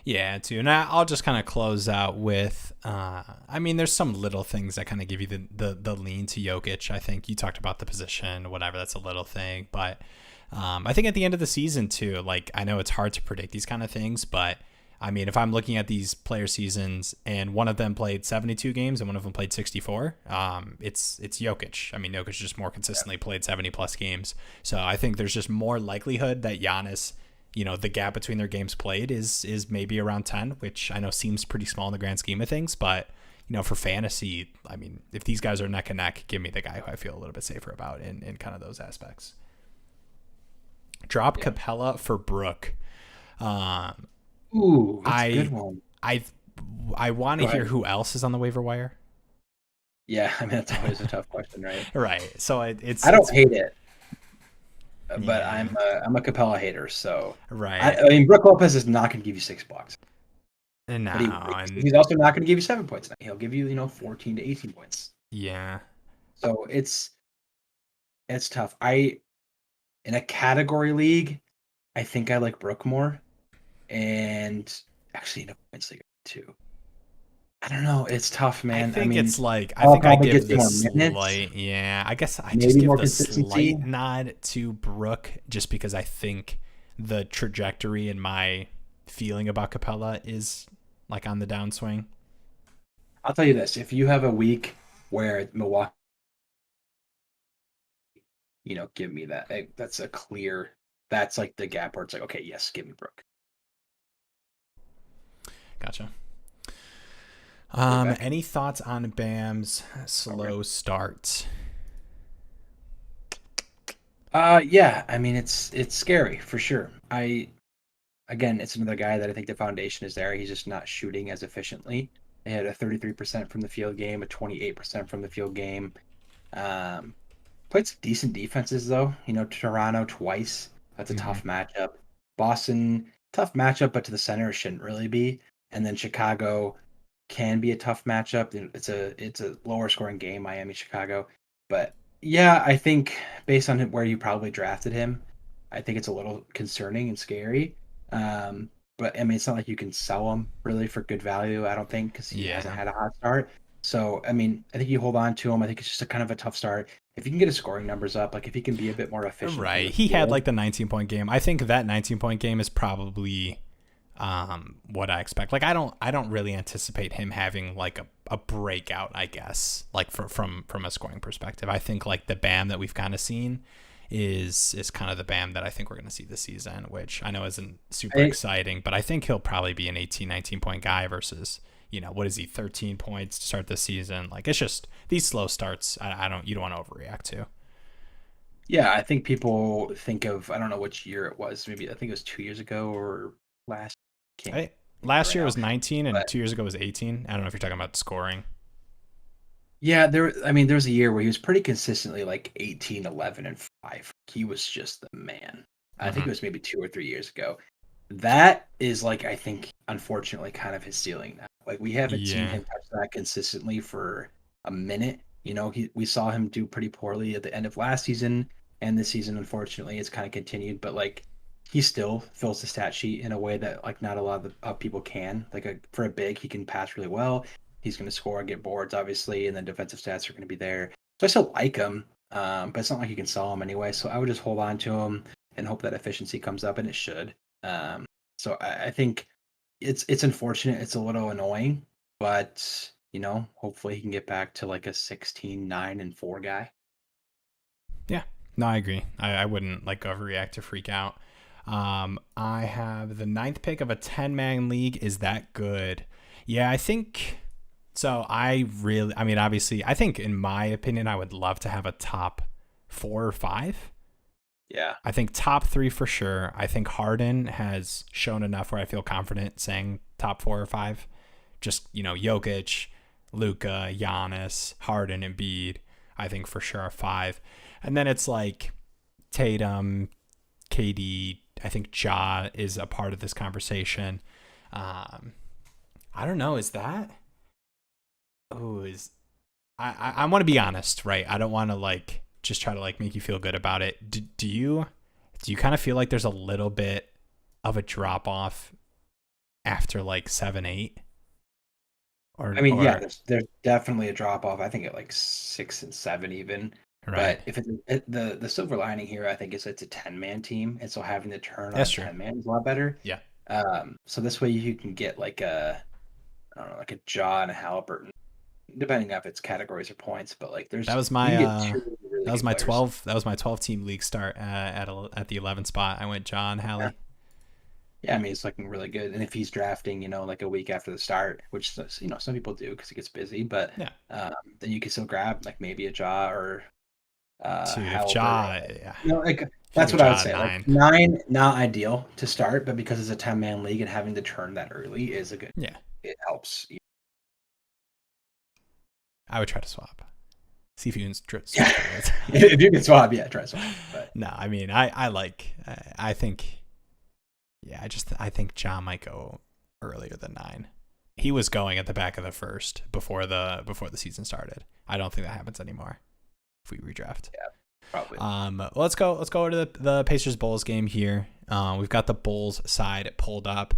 Yeah, too. And I'll just kind of close out with, there's some little things that kind of give you the lean to Jokic. I think you talked about the position, whatever, that's a little thing. But I think at the end of the season, too, like, I know it's hard to predict these kind of things, but if I'm looking at these player seasons and one of them played 72 games and one of them played 64, it's Jokic. Jokic just more consistently played 70 plus games. So I think there's just more likelihood that Giannis the gap between their games played is maybe around 10, which I know seems pretty small in the grand scheme of things, but for fantasy, I mean, if these guys are neck and neck, give me the guy who I feel a little bit safer about in kind of those aspects. Drop Capella for Brook. Ooh, that's a good I one. I I want Go to hear ahead. who else is on the waiver wire. Yeah, I mean that's always a tough question, right? Right. So it's I don't hate it, but yeah. I'm a Capella hater, so Right. I mean Brook Lopez is not going to give you 6 blocks, And but now and he's also not going to give you 7 points. He'll give you 14 to 18 points. yeah. So it's tough. In a category league, I think I like Brook more, and actually in a points league too. I don't know. It's tough, I man. I think mean, it's like I I'll think I probably give get you the more minutes, slight I guess I just maybe give more the consistency. slight nod to Brook just because I think the trajectory and my feeling about Capella is like on the downswing. I'll tell you this: if you have a week where Milwaukee, give me that. That's a clear. That's like the gap where it's like, okay, yes, give me Brook. Gotcha. Way back. Any thoughts on Bam's Okay. slow start? Yeah. I mean, it's scary for sure. Again, it's another guy that I think the foundation is there. He's just not shooting as efficiently. They had a 33% from the field game, a 28% from the field game. Um, Played some decent defenses though. Toronto twice. That's a Mm-hmm. tough matchup. Boston, tough matchup, but to the center shouldn't really be. And then Chicago can be a tough matchup. It's a lower scoring game, Miami Chicago. But yeah, I think based on where you probably drafted him, I think it's a little concerning and scary. Um, but I mean, it's not like you can sell him really for good value. I don't think because he hasn't Yeah. had a hot start. So I mean, I think you hold on to him. I think it's just a kind of a tough start. If you can get his scoring numbers up, like if he can be a bit more efficient from Right. the He had field. like the 19-point game. I think that 19-point game is probably what I expect. Like I don't really anticipate him having like a breakout, I guess, like from a scoring perspective. I think like the Bam that we've kind of seen is kind of the Bam that I think we're going to see this season, which I know isn't super I, exciting, but I think he'll probably be an 18, 19-point guy versus, what is he, 13 points to start the season. Like it's just these slow starts. You don't want to overreact to. yeah, I think people think of I don't know which year it was. Maybe I think it was 2 years ago or last. Can't Hey, think of it last right year now. was 19 and But 2 years ago was 18. I don't know if you're talking about scoring. yeah, I mean, there was a year where he was pretty consistently like 18, 11, and 5. He was just the man. I think Mm-hmm. it was maybe 2 or 3 years ago. That is like, I think, unfortunately, kind of his ceiling now. Like, we haven't seen Yeah. him touch that consistently for a minute. We saw him do pretty poorly at the end of last season, and this season, unfortunately, it's kind of continued. But like, he still fills the stat sheet in a way that like not a lot of people can. Like, for a big, he can pass really well. He's going to score and get boards, obviously, and then defensive stats are going to be there. So I still like him, but it's not like you can sell him anyway. So I would just hold on to him and hope that efficiency comes up, and it should. So I think it's unfortunate. It's a little annoying, but hopefully he can get back to like a 16, 9, and 4 guy. Yeah. No, I agree. I wouldn't like overreact to freak out. I have the ninth pick of a 10-man league. Is that good? Yeah, I think so. I mean, obviously, I think in my opinion, I would love to have a top 4 or 5. Yeah. I think top 3 for sure. I think Harden has shown enough where I feel confident saying top 4 or 5. Just, Jokic, Luka, Giannis, Harden, and Embiid, I think for sure are 5. And then it's like Tatum, KD. I think Ja is a part of this conversation. Um, I don't know. Is that? Oh, is I want to be honest, right? I don't want to like just try to like make you feel good about it. Do you kind of feel like there's a little bit of a drop off after like 7, 8, I mean, yeah, or there's definitely a drop off. I think at like 6 and 7 even. right? But if the silver lining here, I think is it's a 10-man team, and so having the turn on That's a true. 10-man is a lot better. Yeah, So this way you can get like a I don't know, like a Jaw and a Halliburton, depending on if it's categories or points. But like that was you my can get two really that was good my players. 12 that was my 12 team league start at the 11th spot. I went John Yeah. Halley. Yeah, I mean, it's looking really good. And if he's drafting, like a week after the start, which some people do because it gets busy, but Yeah. then you can still grab like maybe a Jaw or Dude, if Halbert. Ja, yeah, Like if you that's have what I would Ja at say. Like 9, 9, not ideal to start, but because it's a 10-man league and having to turn that early is a good. yeah, It helps. I would try to swap. See if you can Yeah, swap it. if you can swap, yeah, try swap. But No, I mean, I think, yeah, I think Ja might go earlier than 9. He was going at the back of the first before the season started. I don't think that happens anymore if we redraft. yeah, probably. Let's go to the Pacers Bulls game here. We've got the Bulls side pulled up.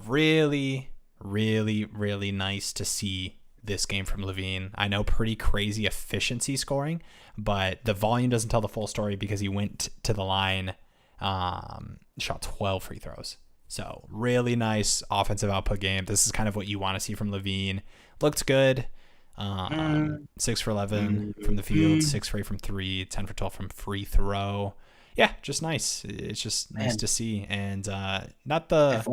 Really, really, really nice to see this game from Levine. I know pretty crazy efficiency scoring, but the volume doesn't tell the full story because he went to the line, shot 12 free throws. So really nice offensive output game. This is kind of what you want to see from Levine. Looked good. 6 for 11 from the field, 6 for 8 from 3, 10 for 12 from free throw. Yeah, just nice. It's just nice to see. And not the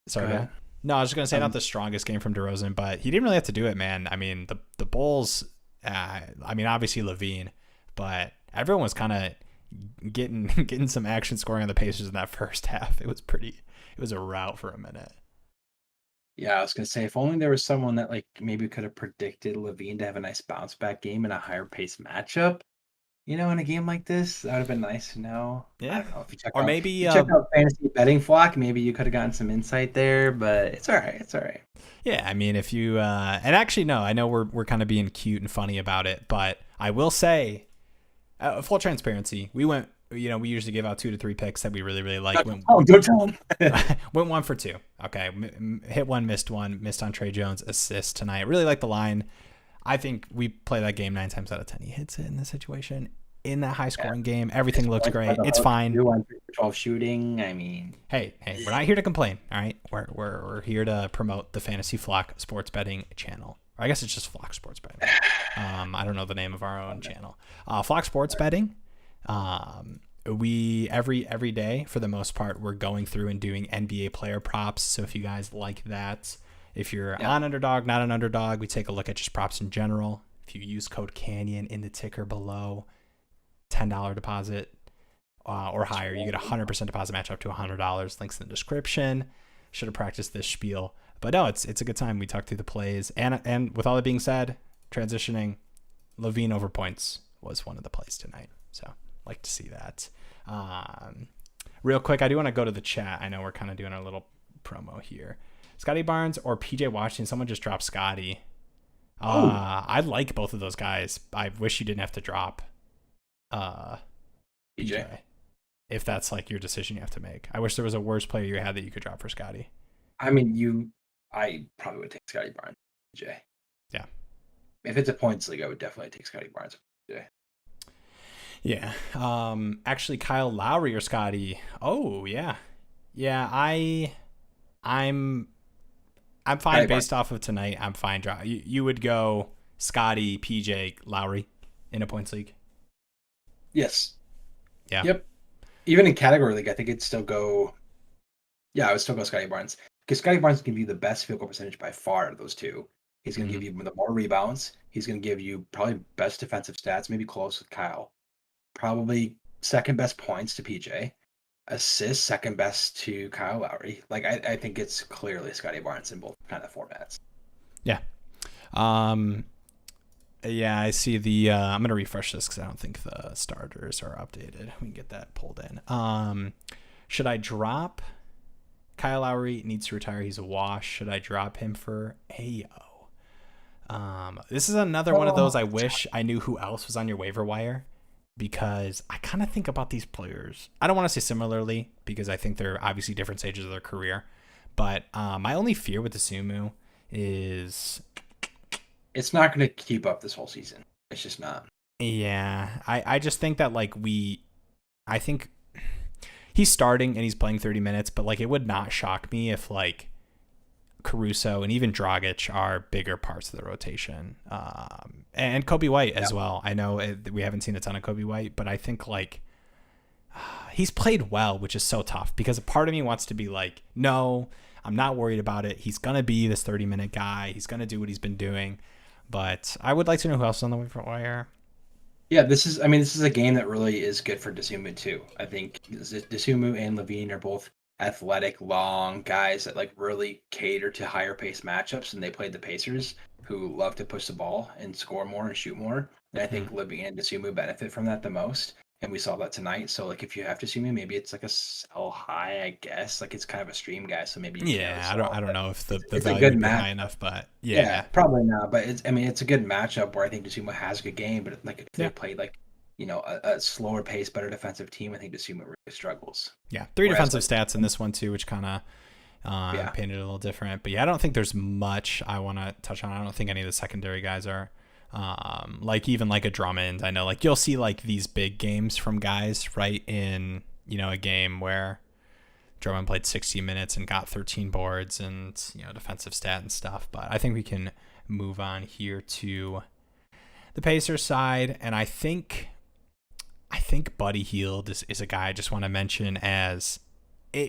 sorry, go ahead. No, I was just gonna say not the strongest game from DeRozan, but he didn't really have to do it, man. I mean, the Bulls. I mean, obviously Levine, but everyone was kind of getting some action scoring on the Pacers in that first half. It was a rout for a minute. Yeah, I was gonna say if only there was someone that like maybe could have predicted Levine to have a nice bounce back game in a higher pace matchup. In a game like this, that would have been nice to know. I Yeah, don't know if or if maybe you check out fantasy betting flock, maybe you could have gotten some insight there. But it's all right. It's all right. yeah. I mean, if you and actually no, I know we're kind of being cute and funny about it, but I will say, full transparency, we went. We usually give out 2 to 3 picks that we really really like. Don't tell him. Went 1 for 2. Okay, hit one, missed on Trey Jones assist tonight. Really like the line. I think we play that game 9 times out of 10. He hits it in this situation. In that high scoring game, everything looked great. It's fine. 12 shooting. I mean, hey, we're not here to complain. All right, we're here to promote the Fantasy Flock Sports Betting channel. Or I guess it's just Flock Sports Betting. I don't know the name of our own channel. Flock Sports Betting. We every day for the most part we're going through and doing NBA player props. So if you guys like that, if you're on Underdog, not an Underdog, we take a look at just props in general. If you use code Canyon in the ticker below, $10 deposit or higher, you get 100% deposit match up to $100. Links in the description. Should have practiced this spiel, but no, it's a good time. We talk through the plays, and with all that being said, transitioning, Levine over points was one of the plays tonight. So like to see that. Real quick, I do want to go to the chat. I know we're kind of doing our little promo here. Scotty Barnes or PJ Washington? Someone just dropped Scotty. I like both of those guys. I wish you didn't have to drop PJ. If that's like your decision you have to make. I wish there was a worse player you had that you could drop for Scotty. I mean, I probably would take Scotty Barnes, PJ. Yeah. If it's a points league, I would definitely take Scotty Barnes, PJ. Yeah. Actually, Kyle Lowry or Scotty. Oh yeah. Yeah. I'm fine Scotty based Barnes. Off of tonight. I'm fine. You would go Scotty, PJ, Lowry in a points league. Yes. Yeah. Yep. Even in category league, I think it'd still go. Yeah, I would still go Scotty Barnes because Scotty Barnes can give you the best field goal percentage by far of those two. He's going to give you the more rebounds. He's going to give you probably best defensive stats, maybe close with Kyle. Probably second best points to PJ. Assists, second best to Kyle Lowry. Like I think it's clearly Scotty Barnes in both kind of formats. Yeah. Yeah, I see the I'm going to refresh this because I don't think the starters are updated. We can get that pulled in. Should I drop Kyle Lowry? Needs to retire. He's a wash. Should I drop him for AO? This is another one of those I wish I knew who else was on your waiver wire, because I kind of think about these players. I don't want to say similarly because I think they're obviously different stages of their career. But my only fear with the Sumu is it's not going to keep up this whole season. It's just not. Yeah, I just think that I think he's starting and he's playing 30 minutes, but like it would not shock me if like Caruso and even Dragic are bigger parts of the rotation. And Kobe White as well. I know we haven't seen a ton of Kobe White, but I think like he's played well, which is so tough because a part of me wants to be like, no, I'm not worried about it. He's going to be this 30-minute guy. He's going to do what he's been doing. But I would like to know who else is on the waiver wire. Yeah, this is a game that really is good for Dosunmu too. I think Dosunmu and Levine are both athletic, long guys that like really cater to higher pace matchups, and they played the Pacers, who love to push the ball and score more and shoot more. And I think Levine and Dosunmu benefit from that the most. And we saw that tonight. So like if you have Dosunmu, maybe it's like a sell high, I guess. Like it's kind of a stream guy, so maybe you Yeah, I don't know if the it's a value good would be match. high enough, but yeah. Probably not. But it's a good matchup where I think Dosunmu has a good game. But like if they played like a slower pace, better defensive team, I think Dosunmu really struggles. Yeah, three Whereas, defensive stats in this one too, which kind of painted it a little different. But yeah, I don't think there's much I want to touch on. I don't think any of the secondary guys are. Like even like a Drummond, I know like you'll see like these big games from guys right in a game where Drummond played 60 minutes and got 13 boards and defensive stat and stuff. But I think we can move on here to the Pacers side, and I think Buddy Hield is a guy I just want to mention as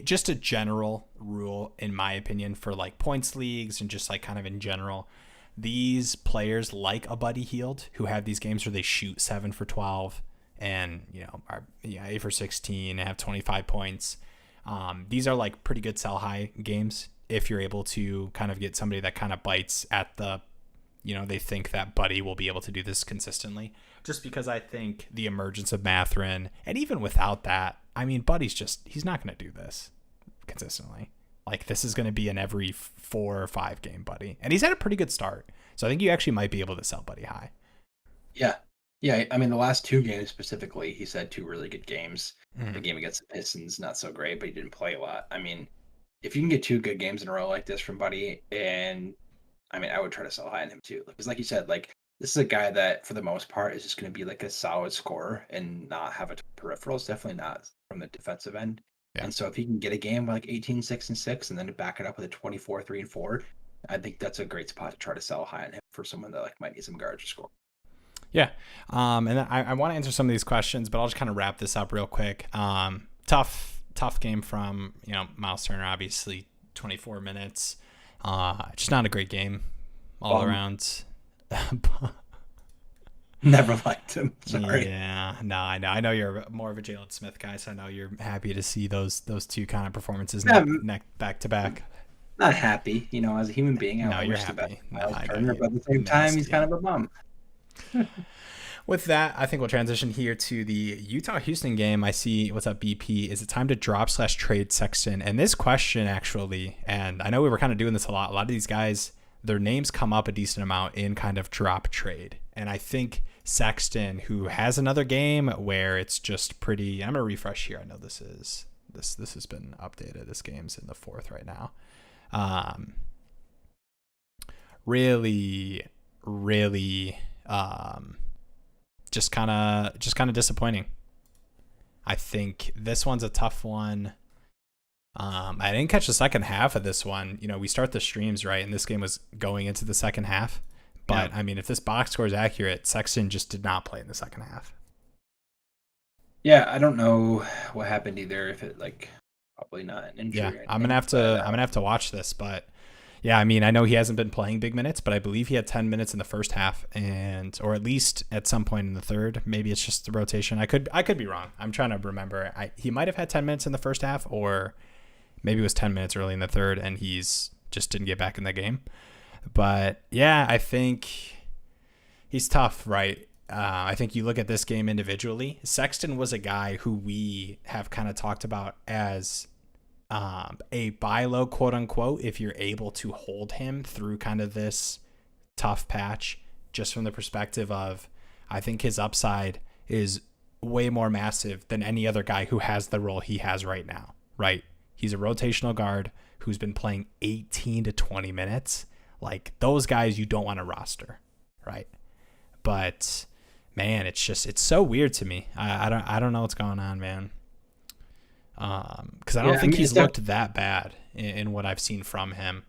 just a general rule in my opinion for like points leagues and just like kind of in general. These players like a Buddy Hield who have these games where they shoot 7 for 12 and are 8 for 16 and have 25 points. These are like pretty good sell high games if you're able to kind of get somebody that kind of bites at the they think that Buddy will be able to do this consistently. Just because I think the emergence of Mathurin, and even without that, I mean Buddy's he's not going to do this consistently. Like this is going to be an every 4 or 5 game Buddy. And he's had a pretty good start. So I think you actually might be able to sell Buddy high. Yeah. Yeah. I mean, the last 2 games specifically, he's had 2 really good games. The game against the Pistons, not so great, but he didn't play a lot. I mean, if you can get 2 good games in a row like this from Buddy, and I mean, I would try to sell high on him too. Because like you said, like this is a guy that for the most part is just going to be like a solid scorer and not have a peripherals. Definitely not from the defensive end. Yeah. And so if he can get a game like 18, 6 and 6, and then to back it up with a 24, 3 and 4, I think that's a great spot to try to sell high on him for someone that like might need some guards to score. Yeah. And then I want to answer some of these questions, but I'll just kind of wrap this up real quick. Tough game from, Miles Turner, obviously 24 minutes. Just not a great game all around. Never liked him. Sorry. Yeah, no, I know you're more of a Jalen Smith guy, so I know you're happy to see those 2 kind of performances back to back. Not happy, as a human being. You're happy. Turner, but at the same time, he's kind of a bum. With that, I think we'll transition here to the Utah-Houston game. I see, what's up, BP? Is it time to drop/trade Sexton? And this question, actually, and I know we were kind of doing this a lot. A lot of these guys, their names come up a decent amount in kind of drop trade. And I think Sexton, who has another game where it's just pretty, I'm going to refresh here. I know this has been updated. This game's in the 4th right now. Really just kind of disappointing. I think this one's a tough one. I didn't catch the second half of this one. We start the streams right, and this game was going into the second half. But yeah. I mean, if this box score is accurate, Sexton just did not play in the second half. Yeah, I don't know what happened either. If it probably not an injury. Yeah, I'm gonna have to watch this, but yeah, I mean, I know he hasn't been playing big minutes, but I believe he had 10 minutes in the first half, or at least at some point in the third. Maybe it's just the rotation. I could be wrong. I'm trying to remember. He might have had 10 minutes in the first half, or maybe it was 10 minutes early in the third, and he's just didn't get back in the game. But yeah, I think he's tough, right? I think you look at this game individually. Sexton was a guy who we have kind of talked about as a buy low, quote unquote, if you're able to hold him through kind of this tough patch, just from the perspective of, I think his upside is way more massive than any other guy who has the role he has right now, right? He's a rotational guard who's been playing 18 to 20 minutes. Like those guys you don't want to roster, right? But man, it's so weird to me. I don't know what's going on, man. Because I don't think he's looked that bad in what I've seen from him.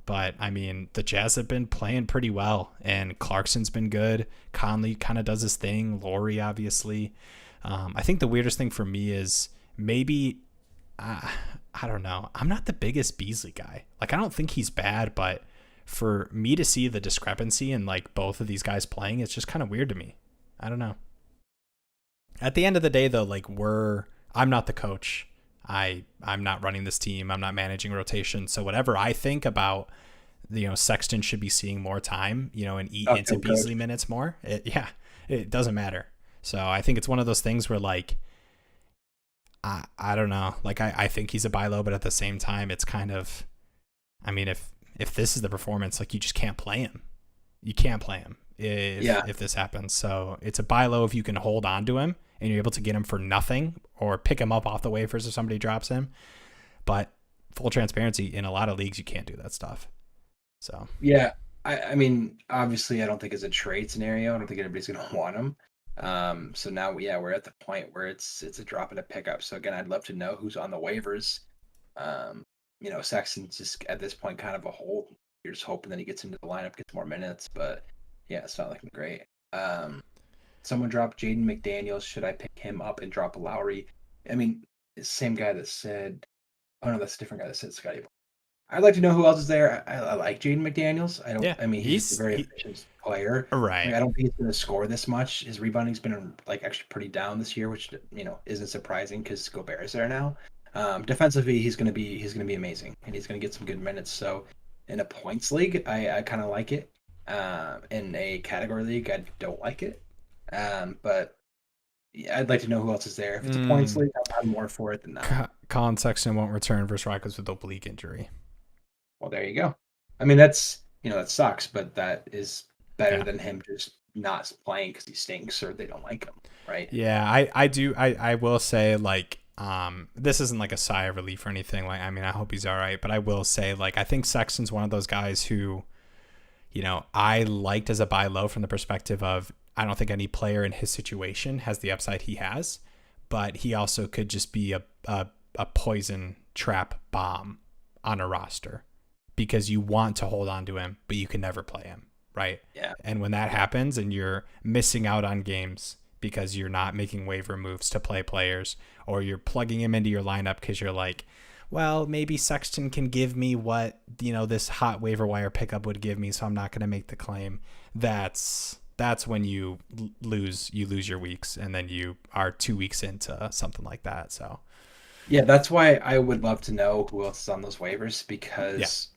But I mean, the Jazz have been playing pretty well, and Clarkson's been good. Conley kind of does his thing. Laurie, obviously. I think the weirdest thing for me is maybe I don't know. I'm not the biggest Beasley guy. Like, I don't think he's bad, but for me to see the discrepancy in like both of these guys playing, it's just kind of weird to me. I don't know. At the end of the day, though, like I'm not the coach. I'm not running this team. I'm not managing rotation. So whatever I think about, Sexton should be seeing more time, and eat into Beasley minutes more. It doesn't matter. So I think it's one of those things where like, I don't know. Like I think he's a buy low, but at the same time, it's kind of, I mean, if this is the performance, like you just can't play him. You can't play him if this happens. So it's a buy low if you can hold on to him and you're able to get him for nothing or pick him up off the waivers if somebody drops him. But full transparency, in a lot of leagues, you can't do that stuff. So yeah, I mean, obviously, I don't think it's a trade scenario. I don't think anybody's going to want him. So now, yeah, we're at the point where it's a drop and a pickup. So again, I'd love to know who's on the waivers. Sexton's just at this point kind of a hole. You're just hoping that he gets into the lineup, gets more minutes, but yeah, it's not looking great. Someone dropped Jaden McDaniels. Should I pick him up and drop Lowry? I mean, it's the same guy that said, oh no, that's a different guy that said Scotty. I'd like to know who else is there. I like Jaden McDaniels. I mean, he's a very efficient player. Right. Like, I don't think he's going to score this much. His rebounding's been like actually pretty down this year, which isn't surprising because Gobert's there now. Defensively, he's going to be amazing, and he's going to get some good minutes. So, in a points league, I kind of like it. In a category league, I don't like it. But yeah, I'd like to know who else is there. If it's a points league, I'm more for it than not. Colin Sexton won't return versus Rikers with oblique injury. Well, there you go. I mean, that's that sucks, but that is better than him just not playing because he stinks or they don't like him, right? Yeah, I do. I will say, like, this isn't like a sigh of relief or anything. Like, I mean, I hope he's all right, but I will say, like, I think Sexton's one of those guys who, I liked as a buy low from the perspective of I don't think any player in his situation has the upside he has, but he also could just be a poison trap bomb on a roster because you want to hold on to him, but you can never play him, right? Yeah. And when that happens and you're missing out on games because you're not making waiver moves to play players, or you're plugging him into your lineup because you're like, well, maybe Sexton can give me what, this hot waiver wire pickup would give me, so I'm not going to make the claim. That's when you lose your weeks, and then you are 2 weeks into something like that. So yeah, that's why I would love to know who else is on those waivers because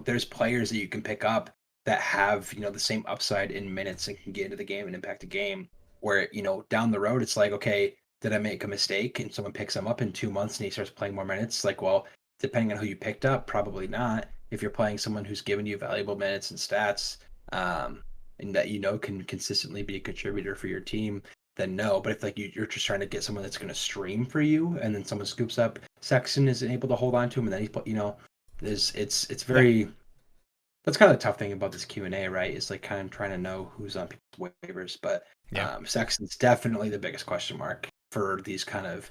there's players that you can pick up that have the same upside in minutes and can get into the game and impact the game. Where down the road it's like, okay, did I make a mistake? And someone picks him up in 2 months and he starts playing more minutes. Like, well, depending on who you picked up, probably not. If you're playing someone who's giving you valuable minutes and stats, and that can consistently be a contributor for your team, then no. But if like you're just trying to get someone that's going to stream for you, and then someone scoops up Sexton, is able to hold on to him, and then it's very. That's kind of the tough thing about this Q&A, right? Is like kind of trying to know who's on people's waivers, but Sexton's definitely the biggest question mark for these kind of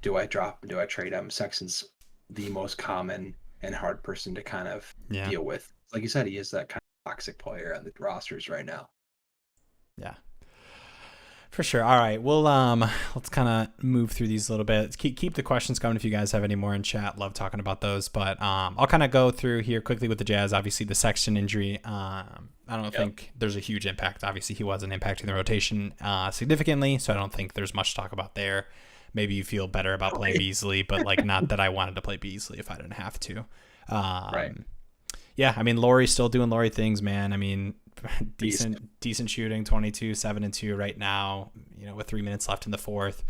do I drop, do I trade him? Sexton's the most common and hard person to kind of deal with. Like you said, he is that kind of toxic player on the rosters right now. Yeah. For sure. All right. Well, let's kind of move through these a little bit. Keep the questions coming if you guys have any more in chat. Love talking about those. But I'll kind of go through here quickly with the Jazz. Obviously, the Sexton injury. I don't think there's a huge impact. Obviously, he wasn't impacting the rotation significantly, so I don't think there's much to talk about there. Maybe you feel better about playing Beasley, but like not that I wanted to play Beasley if I didn't have to. Right. Yeah, I mean, Laurie's still doing Laurie things, man. I mean, decent shooting, 22, 7 and 2 right now, with 3 minutes left in the fourth.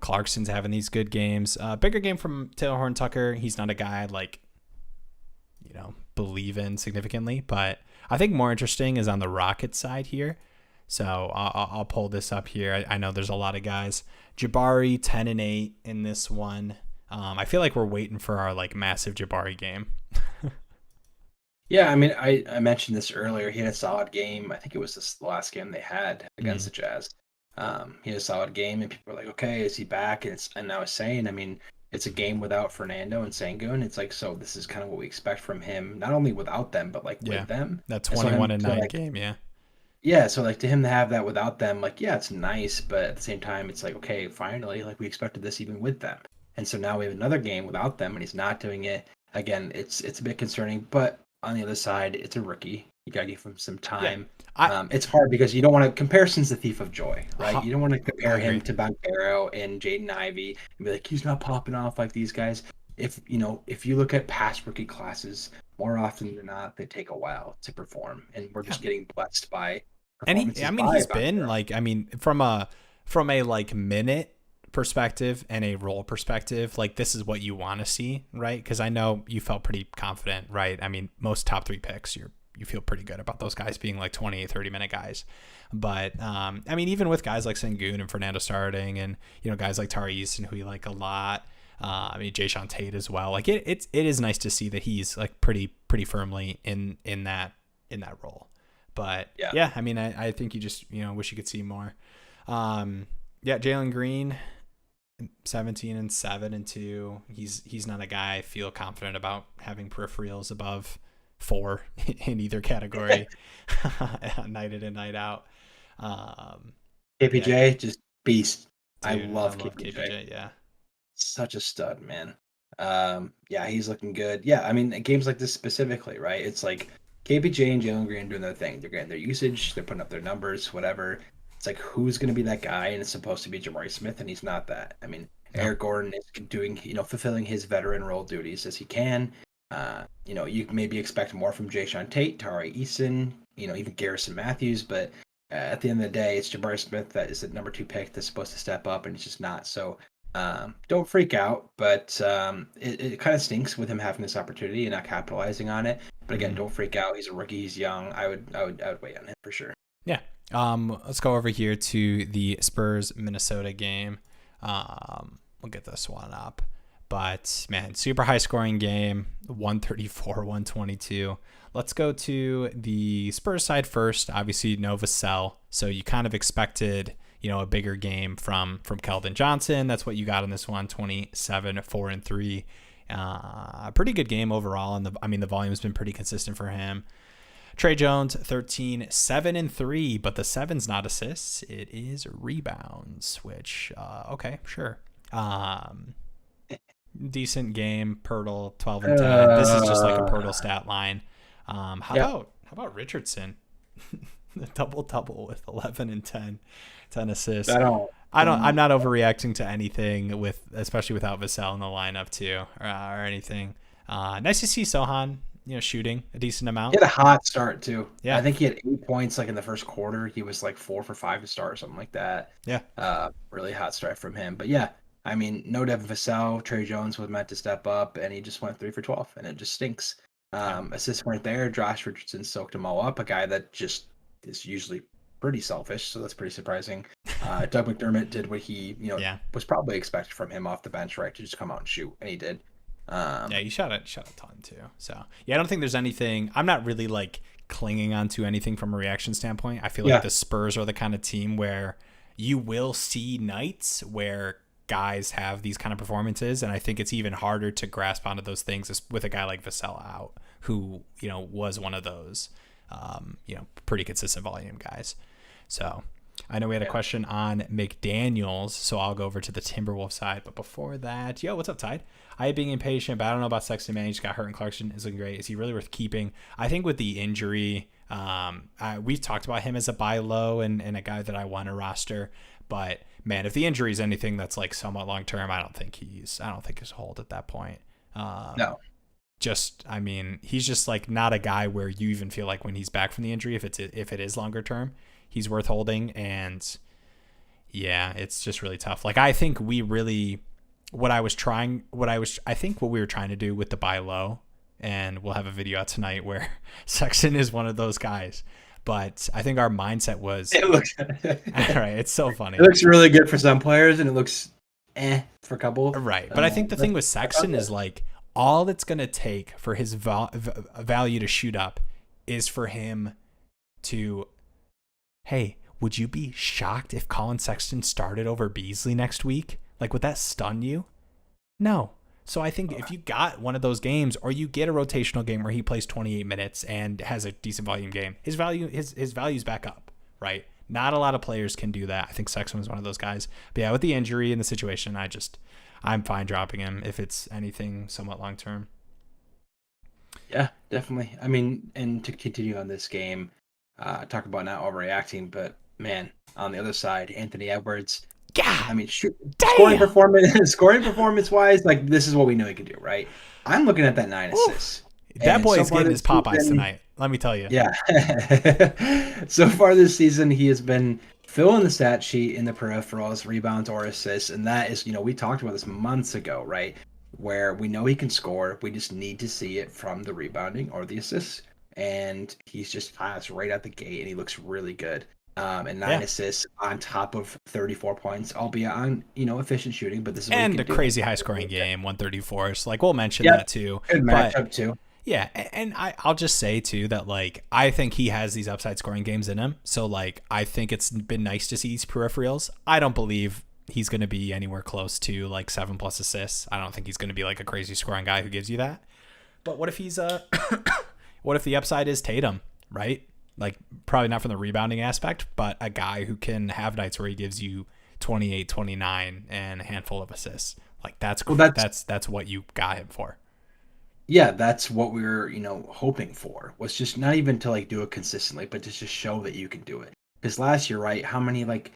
Clarkson's having these good games. Bigger game from Taylor Horn Tucker. He's not a guy I'd like, believe in significantly, but I think more interesting is on the Rockets side here. So I'll pull this up here. I know there's a lot of guys. Jabari 10 and 8 in this one. I feel like we're waiting for our like massive Jabari game. Yeah, I mean, I mentioned this earlier. He had a solid game. I think it was the last game they had against the Jazz. He had a solid game, and people were like, "Okay, is he back?" And I was saying, I mean, it's a game without Fernando and Sengun. It's like, so this is kind of what we expect from him, not only without them, but like with them. That 21 and 9 game, yeah. Yeah, so like to him to have that without them, like, yeah, it's nice, but at the same time, it's like, okay, finally, like we expected this even with them. And so now we have another game without them, and he's not doing it. Again, it's a bit concerning, but on the other side, it's a rookie. You gotta give him some Yeah. time. It's hard because you don't want to. Comparison's the thief of joy, right? You don't want to I compare him agree. to Banchero and Jaden Ivey and be like, he's not popping off like these guys. If you look at past rookie classes, more often than not, they take a while to perform, and we're just getting blessed by And performances by he's been Banchero. like, from a like minute perspective and a role perspective, like this is what you want to see, right? Because I know you felt pretty confident, right? I mean, most top 3 picks, you feel pretty good about those guys being like 20, 30-minute guys. But I mean, even with guys like Sengun and Fernando starting, and guys like Tari Easton, who you like a lot. I mean, Jayshawn Tate as well. Like it is nice to see that he's like pretty firmly in that role. But yeah, I mean, I think you just wish you could see more. Yeah, Jalen Green, 17 and 7 and 2. He's not a guy I feel confident about having peripherals above 4 in either category, night in and night out. KPJ, just beast. Dude, I love KPJ. Yeah. Such a stud, man. Yeah, he's looking good. Yeah, I mean, games like this specifically, right? It's like KPJ and Jalen Green doing their thing. They're getting their usage. They're putting up their numbers, whatever. It's like, who's going to be that guy? And it's supposed to be Jabari Smith, and he's not that. I mean, No. Eric Gordon is doing, fulfilling his veteran role duties as he can. You maybe expect more from Jayshawn Tate, Tari Eason, even Garrison Matthews, but at the end of the day, it's Jabari Smith that is the number 2 pick that's supposed to step up, and it's just not. So don't freak out, but it kind of stinks with him having this opportunity and not capitalizing on it. But again, don't freak out. He's a rookie. He's young. I would wait on him for sure. Yeah. Let's go over here to the Spurs Minnesota game. We'll get this one up. But man, super high scoring game, 134-122. Let's go to the Spurs side first. Obviously, no Vassell, so you kind of expected a bigger game from Keldon Johnson. That's what you got in this one, 27, 4 and 3. Pretty good game overall, and the volume's been pretty consistent for him. Trey Jones, 13, 7 and 3, but the 7's not assists. It is rebounds, which okay, sure. Decent game. Pirtle, 12 and 10. This is just like a Pirtle stat line. How about Richardson? The double with 11 and 10 assists. I'm not overreacting to anything especially without Vassell in the lineup too, or anything. Nice to see Sohan, shooting a decent amount. He had a hot start too. Yeah, I think he had 8 points like in the first quarter. He was like 4 for 5 to start or something like that. Yeah. Really hot start from him. But yeah, I mean, no Devin Vassell. Trey Jones was meant to step up, and he just went 3 for 12, and it just stinks. Assists weren't there. Josh Richardson soaked them all up. A guy that just is usually pretty selfish, so that's pretty surprising. Doug McDermott did what he, was probably expected from him off the bench, right, to just come out and shoot, and he did. Yeah, he shot a ton too. So yeah, I don't think there's anything. I'm not really like clinging on to anything from a reaction standpoint. I feel like the Spurs are the kind of team where you will see nights where guys have these kind of performances, and I think it's even harder to grasp onto those things with a guy like Vassell out, who was one of those pretty consistent volume guys. So I know we had a question on McDaniels, so I'll go over to the Timberwolves side. But before that, what's up, Tide? I am being impatient, but I don't know about Sexton, man. He just got hurt, and Clarkson is looking great. Is he really worth keeping? I think with the injury, we've talked about him as a buy low and a guy that I want to roster. But man, if the injury is anything that's like somewhat long term, I don't think he's hold at that point. No. He's just like not a guy where you even feel like when he's back from the injury, if it is longer term, he's worth holding. And yeah, it's just really tough. Like I think what we were trying to do with the buy low, and we'll have a video out tonight where Sexton is one of those guys. But I think our mindset was it looks right. It's so funny. It looks really good for some players, and it looks for a couple. Right, but I think the thing with Sexton is like all it's gonna take for his value to shoot up is for him to, hey, would you be shocked if Colin Sexton started over Beasley next week? Like, would that stun you? No. So I think if you got one of those games, or you get a rotational game where he plays 28 minutes and has a decent volume game, his value's back up, right? Not a lot of players can do that. I think Sexton was one of those guys. But yeah, with the injury and the situation, I'm fine dropping him if it's anything somewhat long term. Yeah, definitely. I mean, and to continue on this game, talk about not overreacting, but man, on the other side, Anthony Edwards. I God mean, shoot, damn. scoring performance wise, like this is what we know he can do, right? I'm looking at that 9 assists, That and boy so is far getting this his Popeyes season, tonight. Let me tell you. yeah. So far this season, he has been filling the stat sheet in the peripherals, rebounds or assists, and that is, we talked about this months ago, right? Where we know he can score, we just need to see it from the rebounding or the assists, and he's just fast right out the gate, and he looks really good. And nine Yeah. assists on top of 34 points, albeit on efficient shooting, but this is what he And can a do. crazy high scoring game, 134. So like we'll mention Yeah, that too. good But matchup too. yeah, and I'll just say too that like I think he has these upside scoring games in him. So like I think it's been nice to see these peripherals. I don't believe he's going to be anywhere close to like 7+ assists. I don't think he's going to be like a crazy scoring guy who gives you that. But what if he's what if the upside is Tatum, right? Like probably not from the rebounding aspect, but a guy who can have nights where he gives you 28, 29 and a handful of assists. Like Well, that's what you got him for. yeah, that's what we were, hoping for, was just not even to like do it consistently, but just to show that you can do it. Because last year, right, how many like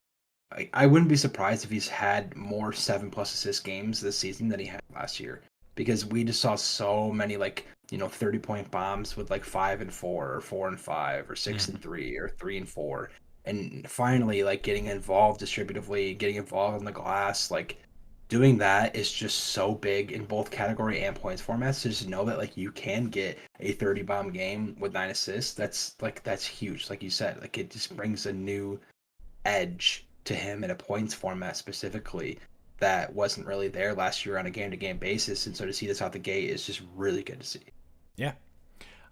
I wouldn't be surprised if he's had more 7+ assist games this season than he had last year. Because we just saw so many like, 30-point bombs with like 5-4 or 4-5 or 6-3 or 3-4. And finally like getting involved distributively, getting involved on the glass, like doing that is just so big in both category and points formats to just know that like you can get a 30 bomb game with 9 assists. That's huge. Like you said, like it just brings a new edge to him in a points format specifically that wasn't really there last year on a game to game basis. And so to see this out the gate is just really good to see. Yeah.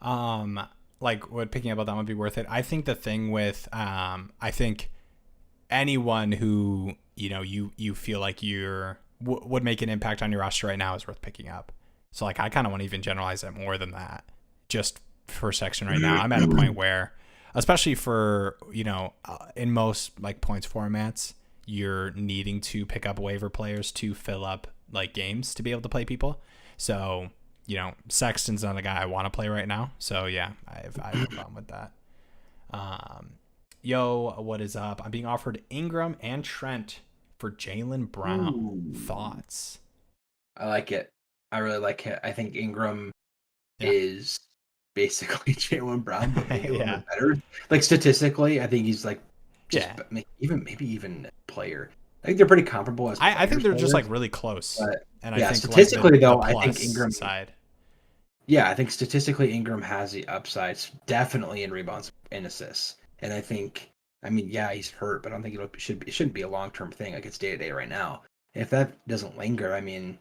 Um, like what picking up on that would be worth it. I think the thing with I think anyone who you feel like would make an impact on your roster right now is worth picking up. So like I kind of want to even generalize it more than that. Just for Sexton right now, I'm at a point where, especially for in most like points formats, you're needing to pick up waiver players to fill up like games to be able to play people. So Sexton's not the guy I want to play right now. So yeah, I have no problem with that. Yo, what is up? I'm being offered Ingram and Trent for Jaylen Brown. Ooh. Thoughts? I like it. I really like it. I think Ingram Yeah. is basically Jaylen Brown, but maybe a little Yeah. bit better. Like statistically, I think he's like just Yeah. maybe even a player. I think they're pretty comparable as I think they're just players, like really close. but And yeah, I think statistically like the though, I plus think Ingram. side. Yeah, I think statistically Ingram has the upsides definitely in rebounds and assists, and I think. I mean, yeah, he's hurt, but I don't think it shouldn't be a long term thing. Like it's day to day right now. If that doesn't linger, I mean,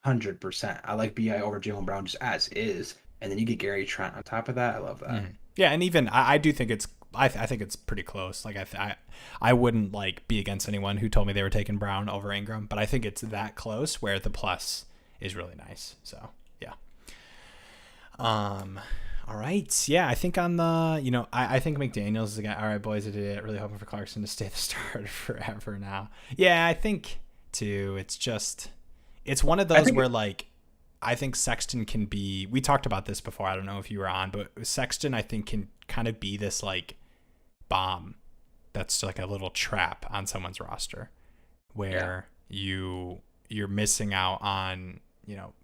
100%. I like Bi over Jaylen Brown just as is, and then you get Gary Trent on top of that. I love that. Yeah, and even I do think it's I think it's pretty close. Like I wouldn't like be against anyone who told me they were taking Brown over Ingram, but I think it's that close where the plus is really nice. So yeah. All right. Yeah, I think on the I think McDaniels is the guy. All right, boys, I did it. Really hoping for Clarkson to stay the starter forever now. Yeah, I think too. It's one of those where like I think Sexton can be. We talked about this before. I don't know if you were on, but Sexton I think can kind of be this like bomb that's like a little trap on someone's roster where you're missing out on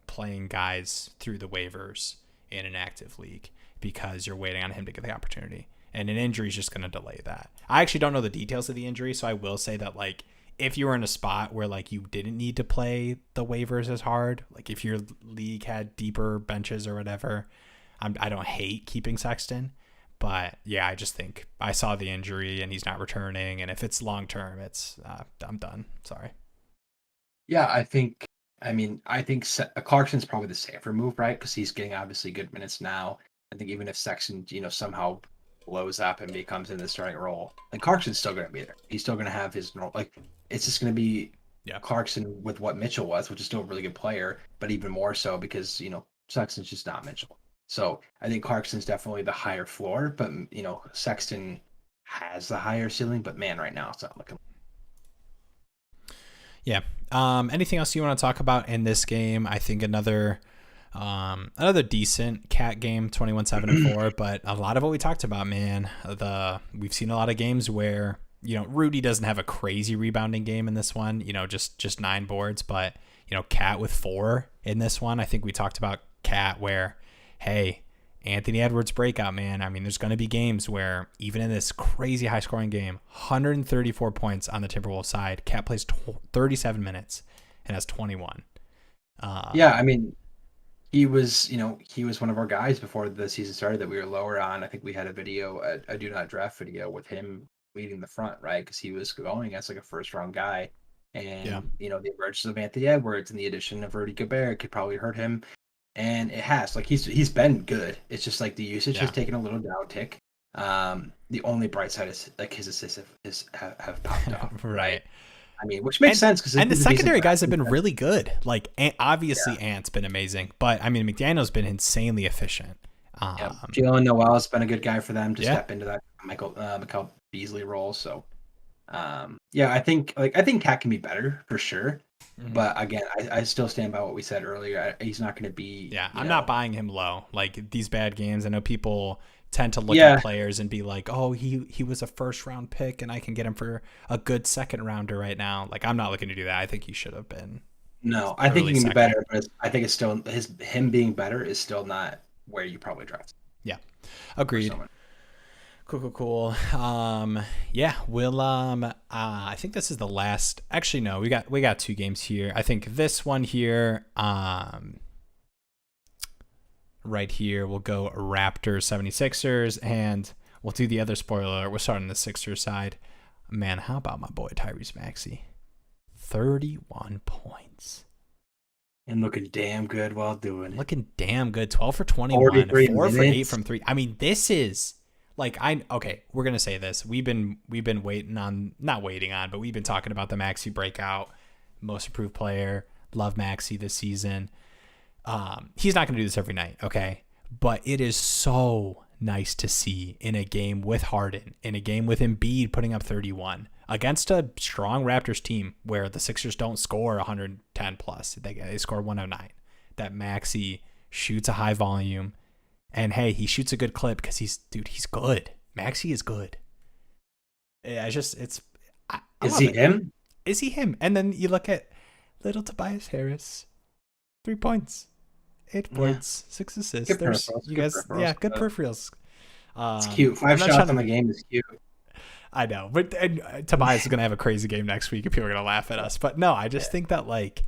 playing guys through the waivers in an active league because you're waiting on him to get the opportunity, and an injury is just going to delay that. I actually don't know the details of the injury, so I will say that like if you were in a spot where like you didn't need to play the waivers as hard, like if your league had deeper benches or whatever, I don't hate keeping Sexton, but yeah, I just think I saw the injury and he's not returning, and if it's long term, it's I'm done. Sorry. Yeah, I think Clarkson's probably the safer move, right? Because he's getting obviously good minutes now. I think even if Sexton, somehow blows up and becomes in the starting role, like Clarkson's still going to be there. He's still going to have his normal, like it's just going to be Clarkson with what Mitchell was, which is still a really good player, but even more so because Sexton's just not Mitchell. So I think Clarkson's definitely the higher floor, but Sexton has the higher ceiling, but man, right now it's not looking. Yeah. Anything else you want to talk about in this game? I think another decent Cat game, 21-7-4, but a lot of what we talked about, man, we've seen a lot of games where, Rudy doesn't have a crazy rebounding game in this one, just 9 boards, but, Cat with 4 in this one. I think we talked about Cat where, hey, Anthony Edwards breakout, man. I mean, there's going to be games where even in this crazy high scoring game, 134 points on the Timberwolves side, Cat plays 37 minutes and has 21. Yeah, I mean, he was one of our guys before the season started that we were lower on. I think we had a video, a do not draft video with him leading the front, right? Because he was going as like a first round guy. And, the emergence of Anthony Edwards and the addition of Rudy Gobert could probably hurt him. And it has, like, he's been good. It's just like the usage has taken a little downtick. The only bright side is like his assists have popped off. Right. I mean, which makes sense because the secondary guys have been really good. Like, obviously, Ant's been amazing, but I mean, McDaniel's been insanely efficient. Jalen Noel's been a good guy for them to step into that Michael Beasley role. So, I think Cat can be better for sure. Mm-hmm. But again, I still stand by what we said earlier. He's not going to be. Yeah, I'm not buying him low. Like these bad games, I know people tend to look at players and be like, "Oh, he was a first round pick, and I can get him for a good second rounder right now." Like I'm not looking to do that. I think he should have been. No, I think he can be better, but I think it's still him being better is still not where you probably draft. Yeah, agreed. Cool. We'll I think this is the last. Actually, no, we got 2 games here. I think this one here, right here, we'll go Raptors 76ers, and we'll do the other spoiler. We're starting the Sixers side. Man, how about my boy Tyrese Maxey? 31 points. And looking damn good while doing it. Looking damn good. 12 for 21, 4 for 8 from 3. I mean, this is like we're gonna say this. We've been waiting on, not waiting on, but we've been talking about the Maxey breakout, most improved player. Love Maxey this season. He's not gonna do this every night, okay? But it is so nice to see in a game with Harden, in a game with Embiid putting up 31 against a strong Raptors team where the Sixers don't score 110 plus. They score 109. That Maxey shoots a high volume. And hey, he shoots a good clip because he's good. Maxey is good. Is he him? Is he him? And then you look at little Tobias Harris, 3 points, 8 points, 6 assists. Good peripherals. It's cute. 5 shots on the game is cute. I know, but Tobias is gonna have a crazy game next week, and people are gonna laugh at us. But no, I just think that like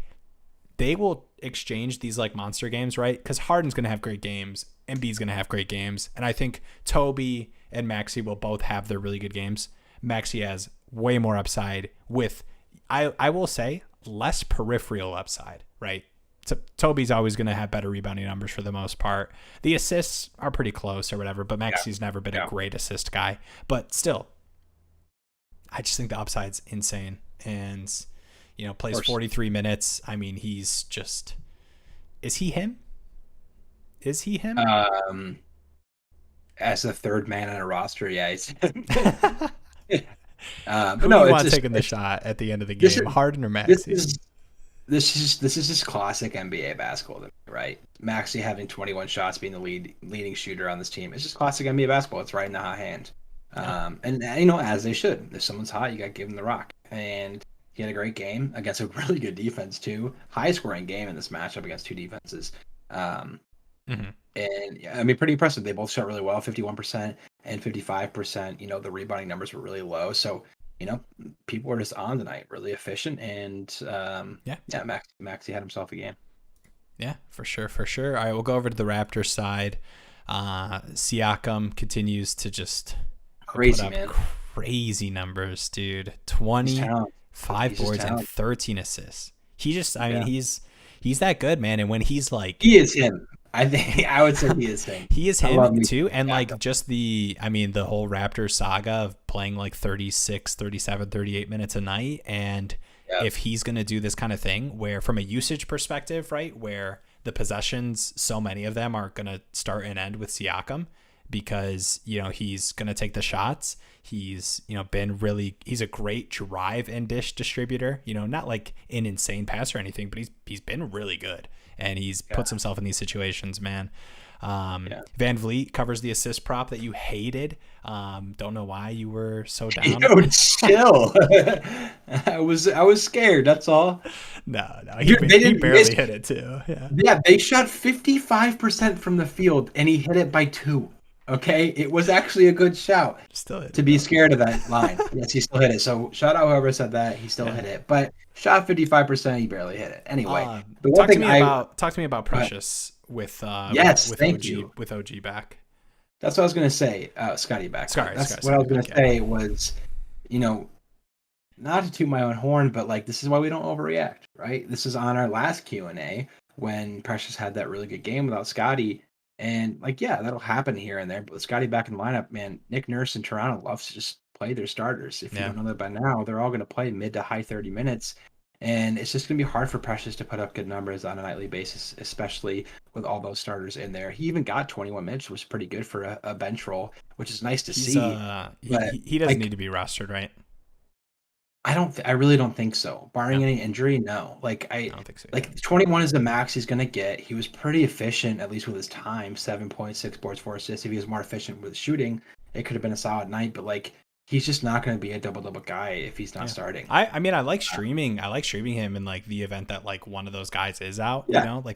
they will exchange these like monster games, right? Because Harden's gonna have great games. Embiid's going to have great games. And I think Toby and Maxey will both have their really good games. Maxey has way more upside with, I will say, less peripheral upside, right? So Toby's always going to have better rebounding numbers for the most part. The assists are pretty close or whatever, but Maxey's never been a great assist guy. But still, I just think the upside's insane. And, plays 43 minutes. I mean, he's just, is he him? Is he him? As the third man on a roster, yeah. He's but no, it's taking the shot at the end of the game, Harden or Maxey? This is just classic NBA basketball, right? Maxey having 21 shots, being the leading shooter on this team. It's just classic NBA basketball. It's right in the hot hand, and as they should. If someone's hot, you got to give them the rock. And he had a great game against a really good defense too. High scoring game in this matchup against 2 defenses. And I mean, pretty impressive. They both shot really well, 51% and 55%. The rebounding numbers were really low. So, people were just on tonight, really efficient. And Maxey had himself a game. Yeah, for sure. All right, we'll go over to the Raptors side. Siakam continues to just crazy, man. Crazy numbers, dude. 25 boards and 13 assists. He just, I mean, he's that good, man. And when he's like, he is him. I would say he is him. He is him too. And like just the whole Raptors saga of playing like 36, 37, 38 minutes a night. And if he's going to do this kind of thing where from a usage perspective, right, where the possessions, so many of them are going to start and end with Siakam because, he's going to take the shots. He's, he's a great drive and dish distributor, not like an insane passer or anything, but he's been really good, and he's puts himself in these situations, man. Van Vliet covers the assist prop that you hated. Don't know why you were so down. Yo, chill. I was scared. That's all. No, he barely hit it too. Yeah, they shot 55% from the field, and he hit it by 2. Okay, it was actually a good shout. Still to be scared of that line. Yes, he still hit it. So shout out whoever said that. He still hit it, but shot 55%. He barely hit it. Anyway, talk to me about Precious with OG back. That's what I was gonna say. Scotty back. That's what I was gonna say was, not to toot my own horn, but like this is why we don't overreact, right? This is on our last Q&A when Precious had that really good game without Scotty. And that'll happen here and there. But with Scotty back in the lineup, man, Nick Nurse in Toronto loves to just play their starters. If you don't know that by now, they're all going to play mid to high 30 minutes. And it's just going to be hard for Precious to put up good numbers on a nightly basis, especially with all those starters in there. He even got 21 minutes, which was pretty good for a bench role, which is nice to see. He doesn't need to be rostered, right? I really don't think so. Barring any injury, no. I don't think so. 21 is the max he's going to get. He was pretty efficient, at least with his time. 7.6 boards, 4 assists. If he was more efficient with shooting, it could have been a solid night. But he's just not going to be a double guy if he's not starting. I mean, I like streaming. I like streaming him in the event that one of those guys is out.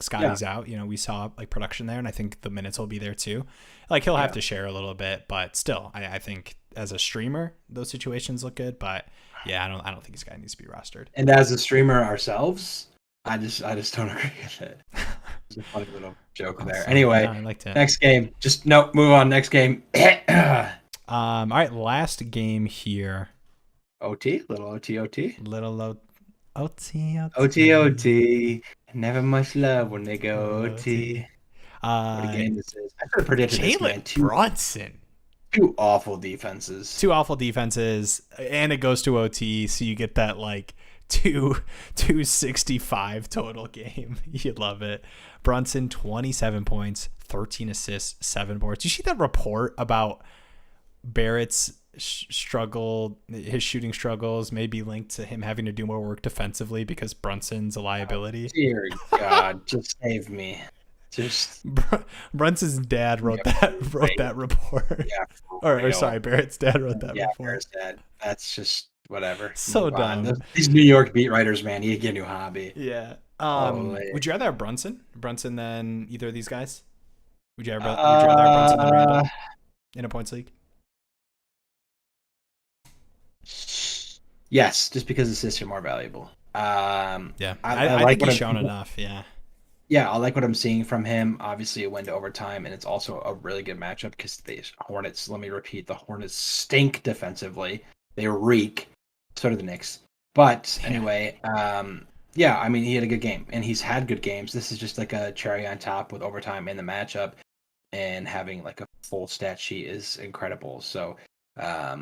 Scotty's out. We saw production there, and I think the minutes will be there too. He'll have to share a little bit, but still, I think as a streamer, those situations look good. But yeah, I don't think this guy needs to be rostered. And as a streamer ourselves, I just don't agree with it. It's a funny little joke there. Anyway, I liked it. Next game. Move on. Next game. All right, last game here. Little OT. Little OT. OT. Never much love when they go OT. What a game this is. I could have predicted this, man. Brunson. Two awful defenses, and it goes to OT, so you get that 265 total game. You love it. Brunson, 27 points, 13 assists, 7 boards. You see that report about Barrett's his shooting struggles may be linked to him having to do more work defensively because Brunson's a liability? Dear God, just save me. Brunson's dad wrote that report. Yeah, Barrett's dad wrote that report. Barrett's dad. That's just whatever. So dumb. These New York beat writers, man, need to get a new hobby. Yeah. Would you rather have Brunson than either of these guys? Would you rather have Brunson than Randall in a points league? Yes, just because assists are more valuable. I think he's shown enough. Yeah. Yeah, I like what I'm seeing from him. Obviously, a win to overtime, and it's also a really good matchup because the Hornets, let me repeat, the Hornets stink defensively. They reek. So do the Knicks. But anyway, I mean, he had a good game, and he's had good games. This is just a cherry on top with overtime in the matchup, and having a full stat sheet is incredible. So, I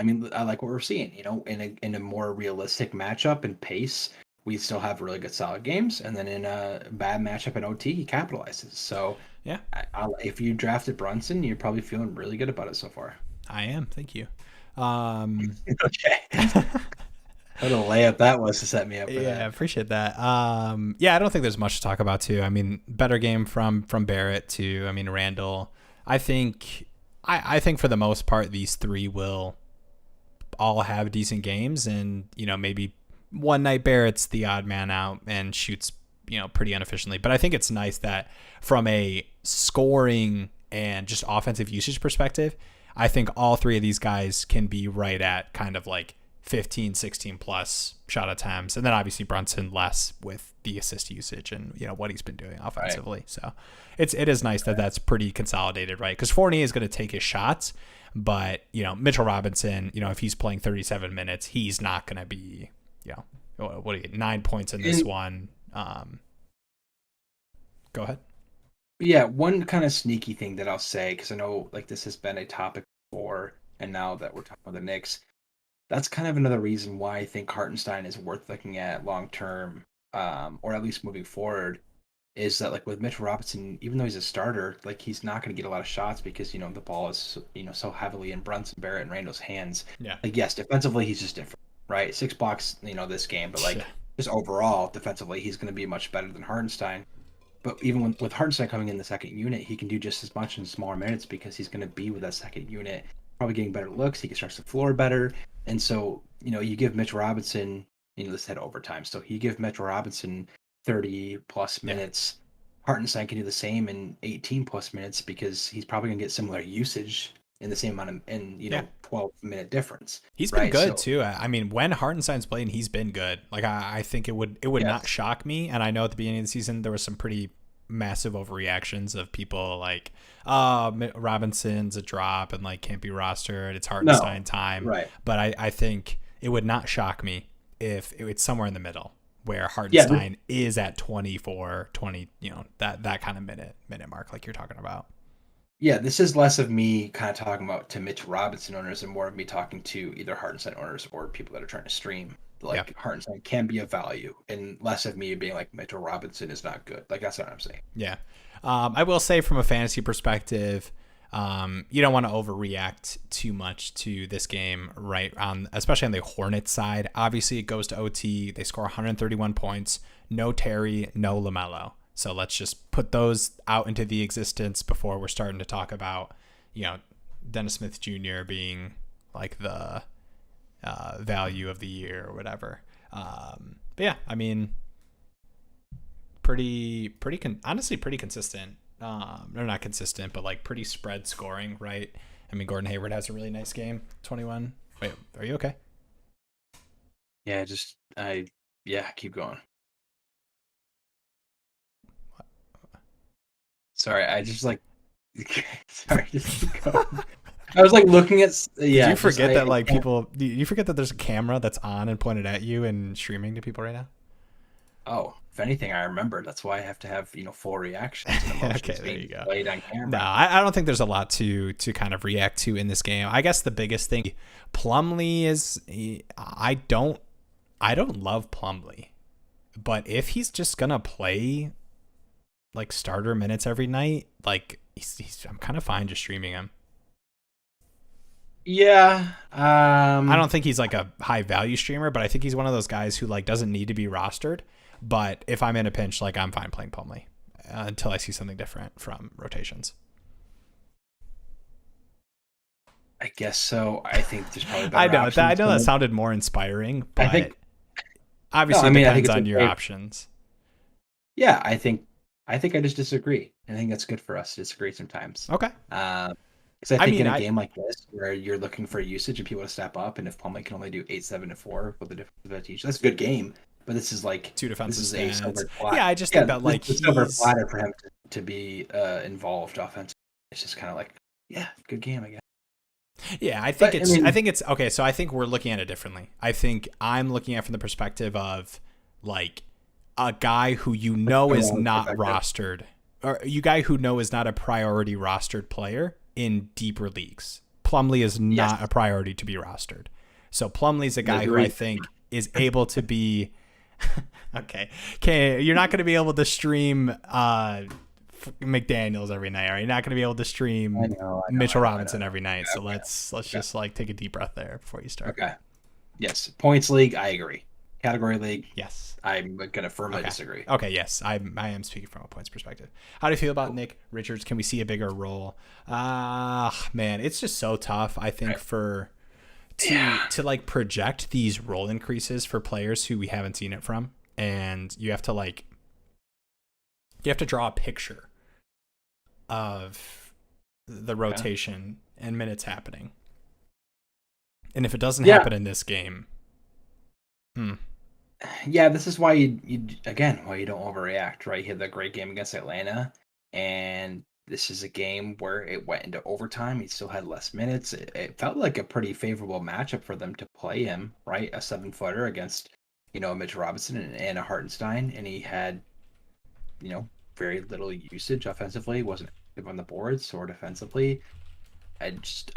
mean, I like what we're seeing, in a more realistic matchup and pace. We still have really good solid games, and then in a bad matchup in OT, he capitalizes. So yeah, if you drafted Brunson, you're probably feeling really good about it so far. I am. Thank you. Okay. What a layup that was to set me up for that. Yeah, I appreciate that. I don't think there's much to talk about too. I mean, better game from Barrett to Randall. I think for the most part these three will all have decent games, and maybe one night Barrett's the odd man out and shoots pretty inefficiently. But I think it's nice that from a scoring and just offensive usage perspective, I think all three of these guys can be right at kind of 15, 16 plus shot attempts. And then obviously Brunson less with the assist usage and, what he's been doing offensively. Right. So it is nice that that's pretty consolidated, right? Because Fournier is going to take his shots, but, Mitchell Robinson, if he's playing 37 minutes, he's not going to be, what do you get? 9 points in this one. Go ahead. Yeah, one kind of sneaky thing that I'll say, because I know this has been a topic before, and now that we're talking about the Knicks, that's kind of another reason why I think Hartenstein is worth looking at long term, or at least moving forward, is that like with Mitchell Robinson, even though he's a starter, like he's not going to get a lot of shots because the ball is so heavily in Brunson, Barrett, and Randall's hands. Yeah. Like yes, defensively he's just different, right? 6 blocks, this game, but Yeah. like just overall defensively he's going to be much better than Hardenstein. But even with Hardenstein coming in the second unit, he can do just as much in smaller minutes because he's going to be with that second unit, probably getting better looks. He can stretch the floor better, and so you give Mitch Robinson, this had overtime, so you give Mitch Robinson 30 plus Yeah. minutes. Hartenstein can do the same in 18 plus minutes because he's probably going to get similar usage in the same amount of 12-minute difference. He's been Right. good So too. I mean, when Hartenstein's playing, he's been good. Like I think it would not yes. shock me. And I know at the beginning of the season there was some pretty massive overreactions of people like, oh, Robinson's a drop and like can't be rostered. It's Hartenstein No. time. Right. But I think it would not shock me if it's somewhere in the middle where Yeah. Hartenstein is at 24, 20, that kind of minute mark like you're talking about. Yeah, this is less of me kind of talking about to Mitch Robinson owners and more of me talking to either Hartenstein owners or people that are trying to stream. Yeah. Like Hartenstein can be a value, and less of me being like Mitchell Robinson is not good. Like that's what I'm saying. Yeah. I will say from a fantasy perspective, you don't want to overreact too much to this game, right? Especially on the Hornets side. Obviously, it goes to OT. They score 131 points. No Terry, no LaMelo. So let's just put those out into the existence before we're starting to talk about, Dennis Smith Jr. being like the value of the year or whatever. But yeah, I mean, honestly pretty consistent. They're not consistent, but like pretty spread scoring, right? I mean, Gordon Hayward has a really nice game. 21. Wait, are you okay? Yeah, keep going. Sorry, I just like sorry, just keep going. I was like looking at yeah. Did you forget that like people? Do you forget that there's a camera that's on and pointed at you and streaming to people right now? Oh, if anything, I remember. That's why I have to have full reactions and emotions Okay, there being you go. played on camera. No, I don't think there's a lot to kind of react to in this game. I guess the biggest thing, Plumlee is I don't love Plumlee, but if he's just gonna play like starter minutes every night, like I'm kind of fine just streaming him. Yeah. I don't think he's like a high value streamer, but I think he's one of those guys who like doesn't need to be rostered. But if I'm in a pinch, like I'm fine playing Plumlee until I see something different from rotations. I guess so. I think there's probably I better know options. that. I know that sounded more inspiring, but I think obviously I mean, I depends think on it's your okay. options. Yeah, I think I just disagree. I think that's good for us to disagree sometimes. Okay. Because I think in a game like this where you're looking for usage and people to step up, and if Plumlee can only do 8, 7, and 4 with the difference of each, that's a good game. But this is like Two defensive this is a silver stats. platter. Yeah, I just think that like it's silver platter for him to be involved offensively. It's just kind of like, yeah, good game, I guess. Yeah, I think it's okay. So I think we're looking at it differently. I think I'm looking at it from the perspective of like a guy who is not rostered, or you guy who is not a priority rostered player in deeper leagues. Plumlee is not a priority to be rostered. So Plumlee's a guy who I think is able to be okay. You're not going to be able to stream McDaniels every night. Are you not going to be able to stream Mitchell Robinson every night? So let's just like take a deep breath there before you start. Okay. Yes. Points league, I agree. Category league, yes. I'm gonna firmly disagree. Okay, yes, I am speaking from a points perspective. How do you feel about Nick Richards? Can we see a bigger role? Man, it's just so tough. I think to like project these role increases for players who we haven't seen it from, and you have to draw a picture of the rotation and minutes happening. And if it doesn't happen in this game, yeah, this is why you why you don't overreact, right? He had that great game against Atlanta, and this is a game where it went into overtime. He still had less minutes. It felt like a pretty favorable matchup for them to play him, right? A 7-footer against, Mitch Robinson and a Hartenstein, and he had, very little usage offensively. Wasn't active on the boards or defensively. I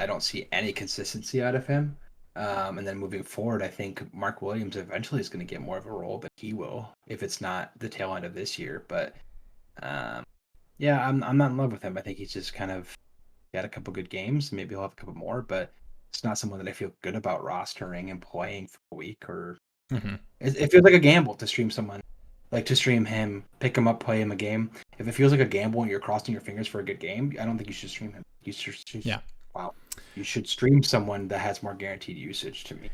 don't see any consistency out of him. And then moving forward, I think Mark Williams eventually is going to get more of a role than he will, if it's not the tail end of this year. But Um, yeah, I'm not in love with him. I think he's just kind of had a couple good games. Maybe he'll have a couple more, but it's not someone that I feel good about rostering and playing for a week. Or Hmm. it feels like a gamble to stream someone, like to stream him, pick him up, play him a game. If it feels like a gamble and you're crossing your fingers for a good game, I don't think you should stream him. You should, Yeah. wow, you should stream someone that has more guaranteed usage to me.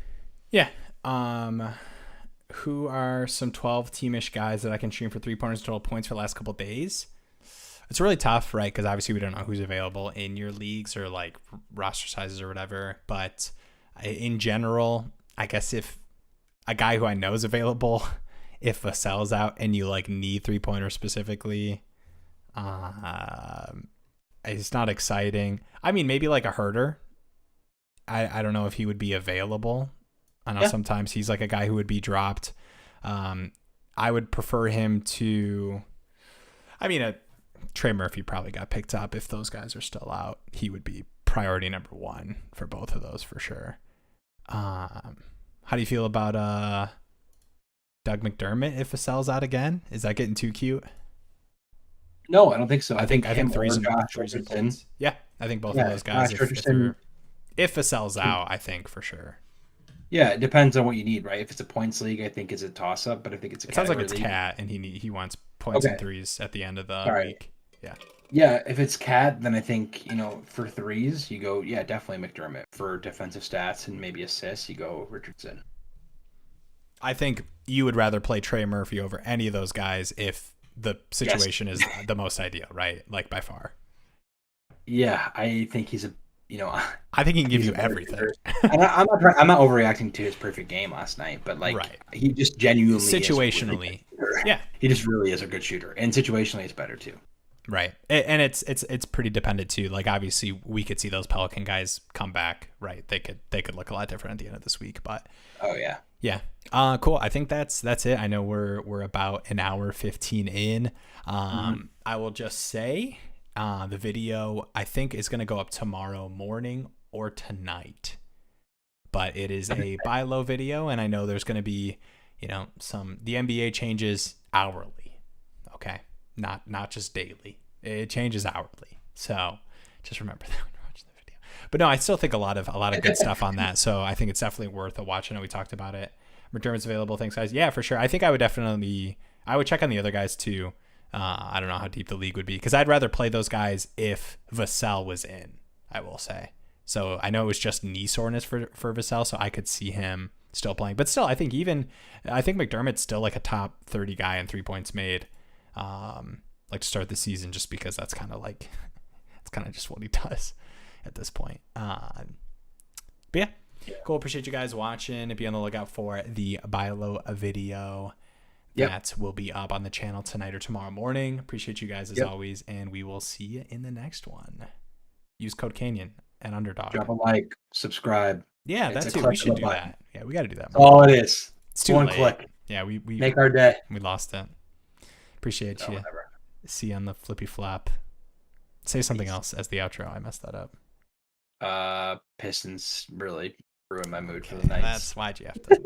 Yeah. Who are some 12 teamish guys that I can stream for 3 pointers total points for the last couple of days? It's really tough, right? Because obviously we don't know who's available in your leagues or like roster sizes or whatever. But in general, I guess if a guy who I know is available, if a sell's out and you like need 3 pointers specifically, it's not exciting. I mean, maybe like a Herder. I don't know if he would be available. I know Yeah. sometimes he's like a guy who would be dropped. I would prefer him to. I mean, Trey Murphy probably got picked up. If those guys are still out, he would be priority number one for both of those for sure. How do you feel about Doug McDermott if Vassell's out again? Is that getting too cute? No, I don't think so. I think him threes or and Josh threes and Richardson. points. Yeah, I think both Yeah, of those guys. Josh Richardson. If Vassell's out, I think for sure. Yeah, it depends on what you need, right? If it's a points league, I think it's a toss up. But if it's a It sounds like category it's league, Cat, and he wants points and okay, threes at the end of the all right. week. Yeah. Yeah, if it's Cat, then I think, for threes, you go, yeah, definitely McDermott. For defensive stats and maybe assists, you go Richardson. I think you would rather play Trey Murphy over any of those guys if the situation is the most ideal, right? Like by far. Yeah, I think he's I think he can give he's you a better everything. shooter. And I'm not overreacting to his perfect game last night, but like Right. he just genuinely is a really Situationally. good shooter. Yeah. He just really is a good shooter, and situationally, it's better too. Right. And it's pretty dependent too. Like obviously we could see those Pelican guys come back, right? They could look a lot different at the end of this week, but Oh yeah. yeah. Cool. I think that's it. I know we're about an hour 15 in. I will just say the video I think is going to go up tomorrow morning or tonight. But it is a buy low video, and I know there's going to be, the NBA changes hourly. Okay? Not just daily. It changes hourly. So, just remember that when you're watching the video. But no, I still think a lot of good stuff on that. So, I think it's definitely worth a watch. I know we talked about it. McDermott's available. Thanks, guys. Yeah, for sure. I think I would check on the other guys too. I don't know how deep the league would be because I'd rather play those guys if Vassell was in, I will say. So I know it was just knee soreness for Vassell, so I could see him still playing. But still, I think McDermott's still like a top 30 guy in 3 points made, like to start the season, just because that's kind of like it's kind of just what he does at this point. But yeah, cool. Appreciate you guys watching. Be on the lookout for the buy low video. Yep. That will be up on the channel tonight or tomorrow morning. Appreciate you guys as always, and we will see you in the next one. Use code Canyon and Underdog. Drop a like, subscribe. Yeah, It's that's a it. click We should of a do button. that. Yeah, we got to do that. That's all it is. It's too One late. click. Yeah, we Make our day. we lost it. Appreciate you. Whatever. See you on the flippy flop. Say something else as the outro. I messed that up. Pistons really ruined my mood for the night. That's why'd you have to.